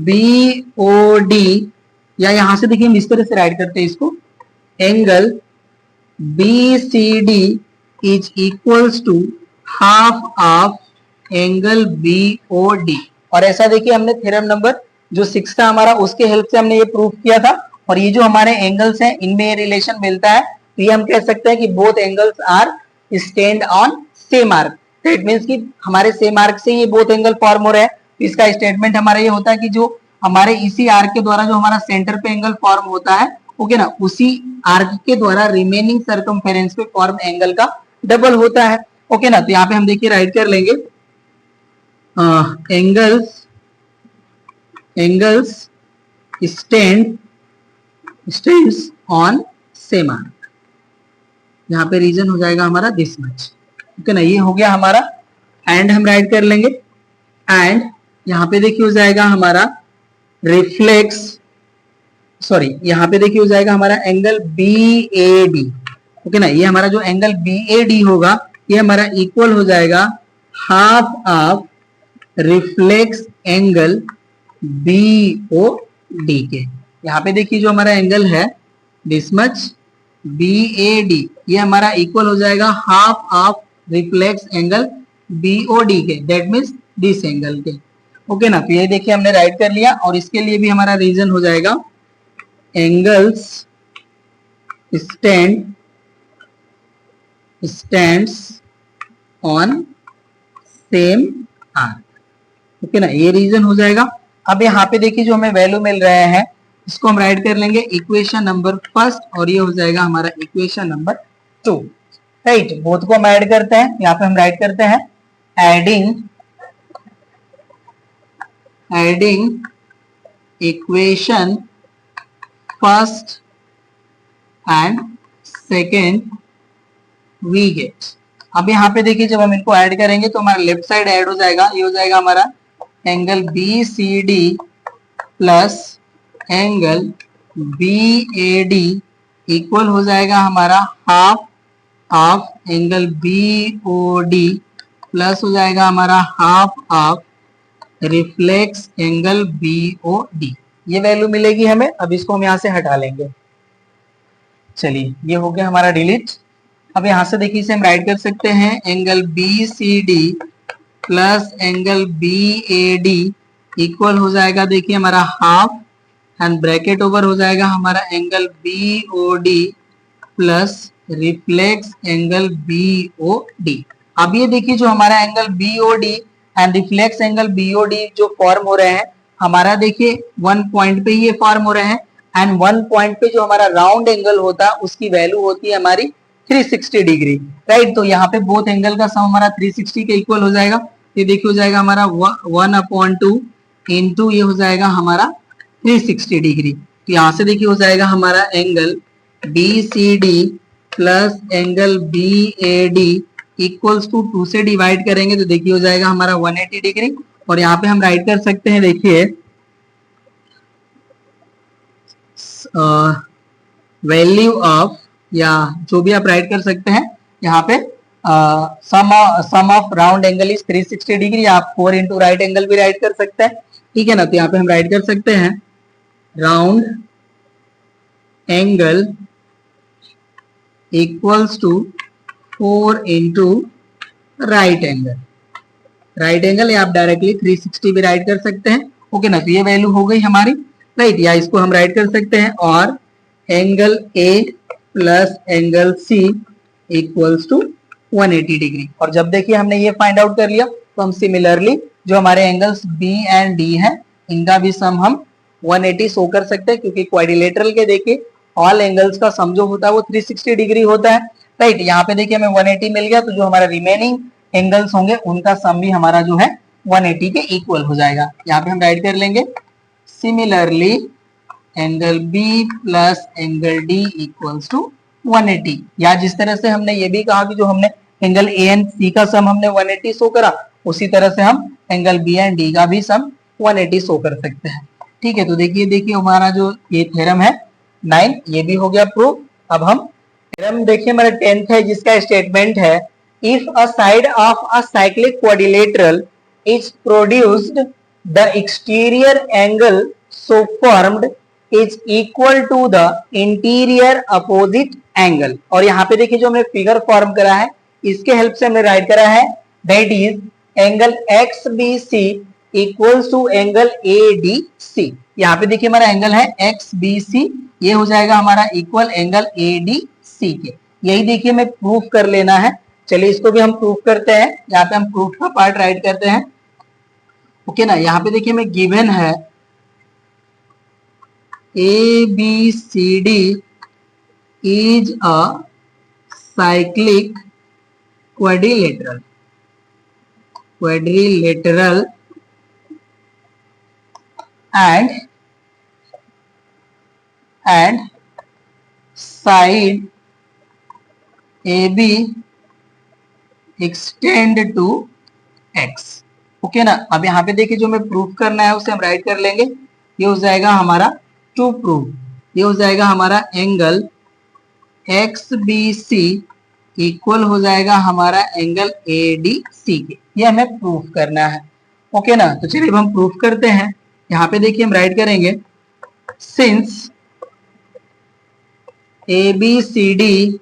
BOD, या यहाँ से देखिए हम इस तरह से राइट करते हैं इसको, angle BCD is equals to half of angle BOD। और ऐसा देखिए हमने थ्योरम नंबर जो 6 था हमारा उसके हेल्प से हमने ये प्रूफ किया था, और ये जो हमारे एंगल्स हैं इनमें ये रिलेशन मिलता है, तो ये हम कह सकते हैं कि both angles are stand on same arc. That means कि हमारे सेम आर्क से ये बोथ एंगल फॉर्म हो रहे हैं। तो इसका स्टेटमेंट हमारा ये होता है कि जो हमारे इसी आर्क के द्वारा जो हमारा सेंटर पे एंगल फॉर्म होता है, ओके ना, उसी आर्क के द्वारा रिमेनिंग सर्कमफेरेंस पे फॉर्म एंगल का डबल होता है। ओके ना। तो यहाँ पे हम देखिए राइट कर लेंगे angles stands on same arc. यहाँ पे रीजन हो जाएगा हमारा दिस मच। ओके ना, ये हो गया हमारा। एंड हम राइट कर लेंगे एंड यहाँ पे देखिए हो जाएगा हमारा रिफ्लेक्स, सॉरी यहाँ पे देखिए हो जाएगा हमारा एंगल BAD। ओके ना, ये हमारा जो एंगल BAD होगा ये हमारा इक्वल हो जाएगा half of reflex angle BOD के। यहाँ पे देखिए जो हमारा एंगल है दिस मच BAD, ये हमारा इक्वल हो जाएगा half of reflex angle BOD के, दैट मीन्स दिस एंगल के। ओके ना, तो ये देखिए हमने राइट कर लिया और इसके लिए भी हमारा रीजन हो जाएगा angles stands on same arc. Okay ना, ये रीजन हो जाएगा। अब यहाँ पे देखिए जो हमें वैल्यू मिल रहे हैं इसको हम राइट कर लेंगे इक्वेशन नंबर फर्स्ट और ये हो जाएगा हमारा इक्वेशन नंबर 2। राइट, बोथ को हम ऐड करते हैं। यहाँ पे हम राइट करते हैं adding equation first and second we get. अब यहाँ पे देखिए जब हम इनको ऐड करेंगे तो हमारा लेफ्ट साइड ऐड हो जाएगा, ये हो जाएगा हमारा angle BCD plus angle BAD equal हो जाएगा हमारा half of angle BOD plus हो जाएगा हमारा half of reflex angle BOD। ये वैल्यू मिलेगी हमें। अब इसको हम यहाँ से हटा लेंगे। चलिए, ये हो गया हमारा डिलीट। अब यहाँ से देखिए इसे हम राइट कर सकते हैं angle BCD plus angle BAD equal हो जाएगा देखिए हमारा हाफ एंड ब्रैकेट ओवर हो जाएगा हमारा angle BOD plus reflex angle BOD। अब ये देखिए जो हमारा angle BOD and reflex angle BOD जो फॉर्म हो रहे हैं हमारा, देखिए वन पॉइंट पे ये फॉर्म हो रहे हैं एंड वन पॉइंट पे जो हमारा राउंड एंगल होता है उसकी वैल्यू होती है हमारी 360 डिग्री। राइट, तो यहाँ पे बोथ एंगल का सम हमारा 360 के इक्वल हो जाएगा। ये देखिए हो जाएगा हमारा 1/2 इंटू ये हो जाएगा हमारा 360 डिग्री। तो यहाँ से देखिए हो जाएगा हमारा angle BCD plus angle BAD equals to 2 से डिवाइड करेंगे तो देखिए हो जाएगा हमारा 180 डिग्री। और यहाँ पे हम राइट कर सकते हैं देखिए वैल्यू ऑफ, या जो भी आप राइट कर सकते हैं यहाँ पे sum of round angle is 360 degree. आप 4 इंटू राइट एंगल भी राइट कर सकते हैं। ठीक है ना, तो यहाँ पे हम राइट कर सकते हैं round angle equals to 4 into right angle. Right angle या आप डायरेक्टली 360 भी राइट कर सकते हैं। ओके ना, तो ये वैल्यू हो गई हमारी। राइट, या इसको हम राइट कर सकते हैं और angle A plus angle C equals to 180 degree. और जब देखिए हमने ये फाइंड आउट कर लिया तो हम सिमिलरली जो हमारे एंगल्स B एंड D हैं इनका भी सम हम 180 शो कर सकते हैं, क्योंकि क्वाड्रिलेटरल के देखिए ऑल एंगल्स का सम जो होता है वो 360 डिग्री होता है। राइट, यहाँ पे देखिए हमें 180 मिल गया तो जो हमारा रिमेनिंग एंगल्स होंगे उनका सम भी हमारा जो है 180 के इक्वल हो जाएगा। यहाँ पे हम राइट कर लेंगे similarly angle B plus angle D equals to 180। या जिस तरह से हमने ये भी कहा कि जो हमने एंगल A एंड C का सम हमने 180 शो करा, उसी तरह से हम एंगल B एंड D का भी सम 180 शो कर सकते हैं। ठीक है, तो देखिए हमारा जो ये थ्योरम है 9 ये भी हो गया प्रूव। अब हम थ्योरम देखिए हमारा 10th है जिसका स्टेटमेंट है if a side of a cyclic quadrilateral is produced the exterior angle so formed is equal to the interior opposite angle। और यहाँ पे देखिए जो हमने फिगर फॉर्म करा है इसके हेल्प से हमने राइट करा है that is angle XBC equals to angle ADC। यहाँ पे देखिए हमारा एंगल है XBC, ये हो जाएगा हमारा इक्वल एंगल ADC के। यही देखिए हमें प्रूफ कर लेना है। चलिए इसको भी हम प्रूफ करते हैं। यहाँ पे हम प्रूफ का पार्ट राइट करते हैं। ओके ना, यहाँ पे देखिए हमें गिवन है ABCD is a cyclic quadrilateral and side AB extend to x। Okay ना। अब यहाँ पे देखिए जो हमें प्रूफ करना है उसे हम राइट कर लेंगे। ये हो जाएगा हमारा टू प्रूफ, ये हो जाएगा हमारा एंगल XBC इक्वल हो जाएगा हमारा एंगल ADC के। ये हमें प्रूफ करना है। ओके ना। तो चलिए अब हम प्रूफ करते हैं। यहाँ पे देखिए हम राइट करेंगे since ABCD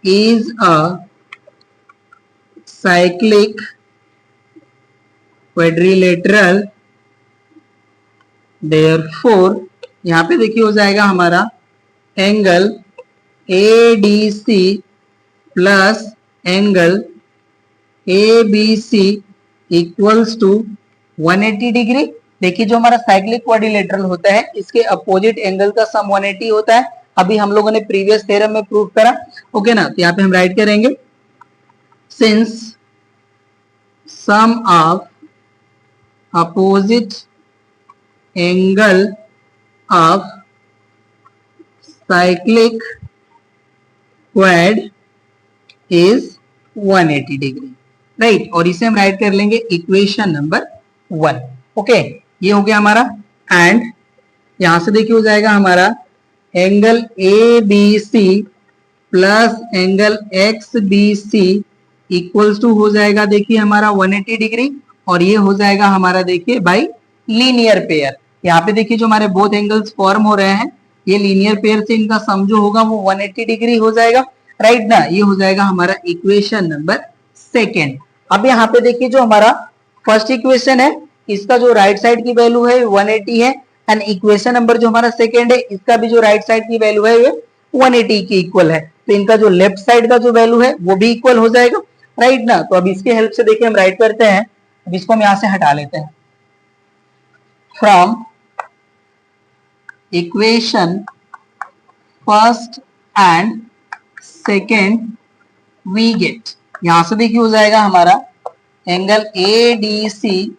is a cyclic quadrilateral, therefore यहाँ पे देखिए हो जाएगा हमारा angle ADC plus angle ABC equals to 180 degree. देखिए जो हमारा साइक्लिक क्वाड्रिलेटरल होता है इसके अपोजिट एंगल का सम 180 होता है। अभी हम लोगों ने प्रीवियस थ्योरम में प्रूव करा। ओके ना। तो यहाँ पे हम राइट करेंगे since sum of opposite angle of cyclic quad is 180 degree, right. और इसे हम राइट कर लेंगे इक्वेशन नंबर 1। ओके, ये हो गया हमारा। एंड यहां से देखिए हो जाएगा हमारा angle ABC plus angle XBC equals to हो जाएगा देखिए हमारा 180 डिग्री। और ये हो जाएगा हमारा देखिए बाय लीनियर पेयर। यहाँ पे देखिए जो हमारे बोथ एंगल्स फॉर्म हो रहे हैं ये लीनियर पेयर से इनका सम जो होगा वो 180 डिग्री हो जाएगा, राइट ना। ये हो जाएगा हमारा इक्वेशन नंबर 2। अब यहाँ पे देखिए जो हमारा फर्स्ट इक्वेशन है इसका जो राइट साइड की वैल्यू है 180 है, एंड इक्वेशन नंबर जो हमारा सेकंड है इसका भी जो राइट साइड की वैल्यू है ये 180 की इक्वल है। तो इनका जो लेफ्ट साइड का जो वैल्यू है वो भी इक्वल हो जाएगा, राइट ना। तो अब इसके हेल्प से देखिए हम राइट करते हैं। अब इसको हम यहां से हटा लेते हैं। From equation first and second we get, यहां से देखिए हो जाएगा हमारा angle ADC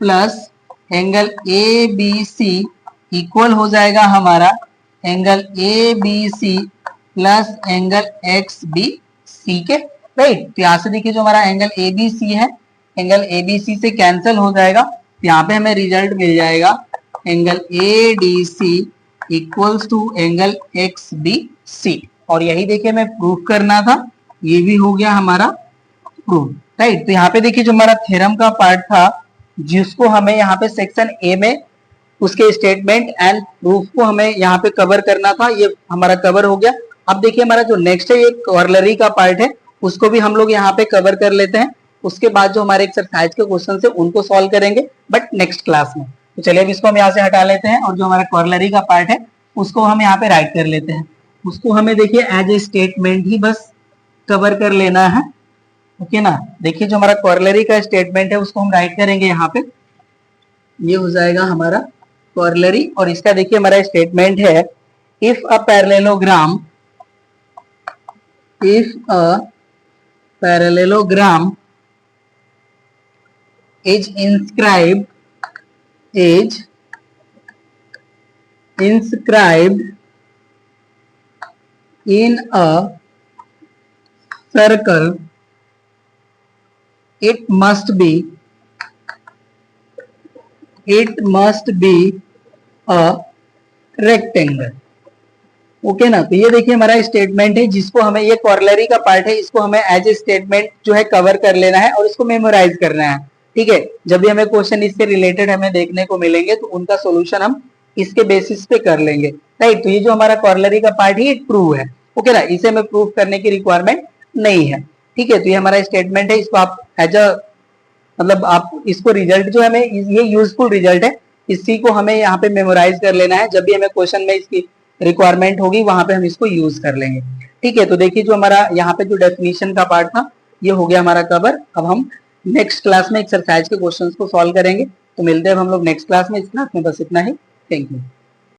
plus angle ABC equal हो जाएगा हमारा angle ABC plus angle XBC के, राइट। तो यहाँ से देखिए जो हमारा एंगल ABC है एंगल ABC से कैंसिल हो जाएगा। तो यहाँ पे हमें रिजल्ट मिल जाएगा angle ADC equals to angle XBC। और यही देखिए हमें प्रूफ करना था, ये भी हो गया हमारा प्रूफ, राइट। तो यहाँ पे देखिए जो हमारा थ्योरम का पार्ट था जिसको हमें यहाँ पे सेक्शन ए में उसके स्टेटमेंट एंड प्रूफ को हमें यहाँ पे कवर करना था, ये हमारा कवर हो गया। अब देखिए हमारा जो नेक्स्ट है ये कॉर्लरी का पार्ट है, उसको भी हम लोग यहाँ पे कवर कर लेते हैं। उसके बाद जो हमारे एक्सरसाइज के क्वेश्चन है उनको सॉल्व करेंगे बट नेक्स्ट क्लास में। तो चलिए अब इसको हम यहाँ से हटा लेते हैं और जो हमारा कॉर्लरी का पार्ट है उसको हम यहाँ पे राइट कर लेते हैं। उसको हमें देखिए एज ए स्टेटमेंट ही बस कवर कर लेना है, ओके ना। देखिए जो हमारा कॉर्लरी का स्टेटमेंट है उसको हम राइट करेंगे यहाँ पे। ये हो जाएगा हमारा कॉर्लरी और इसका देखिए हमारा स्टेटमेंट है if a parallelogram is inscribed in a circle, it must be a rectangle, okay ना। तो ये देखिए हमारा स्टेटमेंट है जिसको हमें, ये कॉर्लरी का पार्ट है, इसको हमें एज ए स्टेटमेंट जो है कवर कर लेना है और इसको मेमोराइज करना है, ठीक है। जब भी हमें क्वेश्चन इससे रिलेटेड हमें देखने को मिलेंगे तो उनका सॉल्यूशन हम इसके बेसिस पे कर लेंगे, राइट। तो ये जो हमारा कॉर्लरी का पार्ट है ये ट्रू है, ओके ना। इसे हमें प्रूव करने की रिक्वायरमेंट नहीं है, ठीक है। तो ये हमारा स्टेटमेंट है, इसको आप एज अ मतलब आप इसको रिजल्ट जो हमें ये यूजफुल रिजल्ट है इसी को हमें यहाँ पे मेमोराइज कर लेना है। जब भी हमें क्वेश्चन में इसकी रिक्वायरमेंट होगी वहां पे हम इसको यूज कर लेंगे, ठीक है। तो देखिए जो हमारा यहाँ पे जो डेफिनेशन का पार्ट था ये हो गया हमारा कवर। अब हम नेक्स्ट क्लास में एक्सरसाइज के क्वेश्चंस को सॉल्व करेंगे। तो मिलते हैं हम लोग नेक्स्ट क्लास में। इस क्लास में बस इतना ही। Thank you.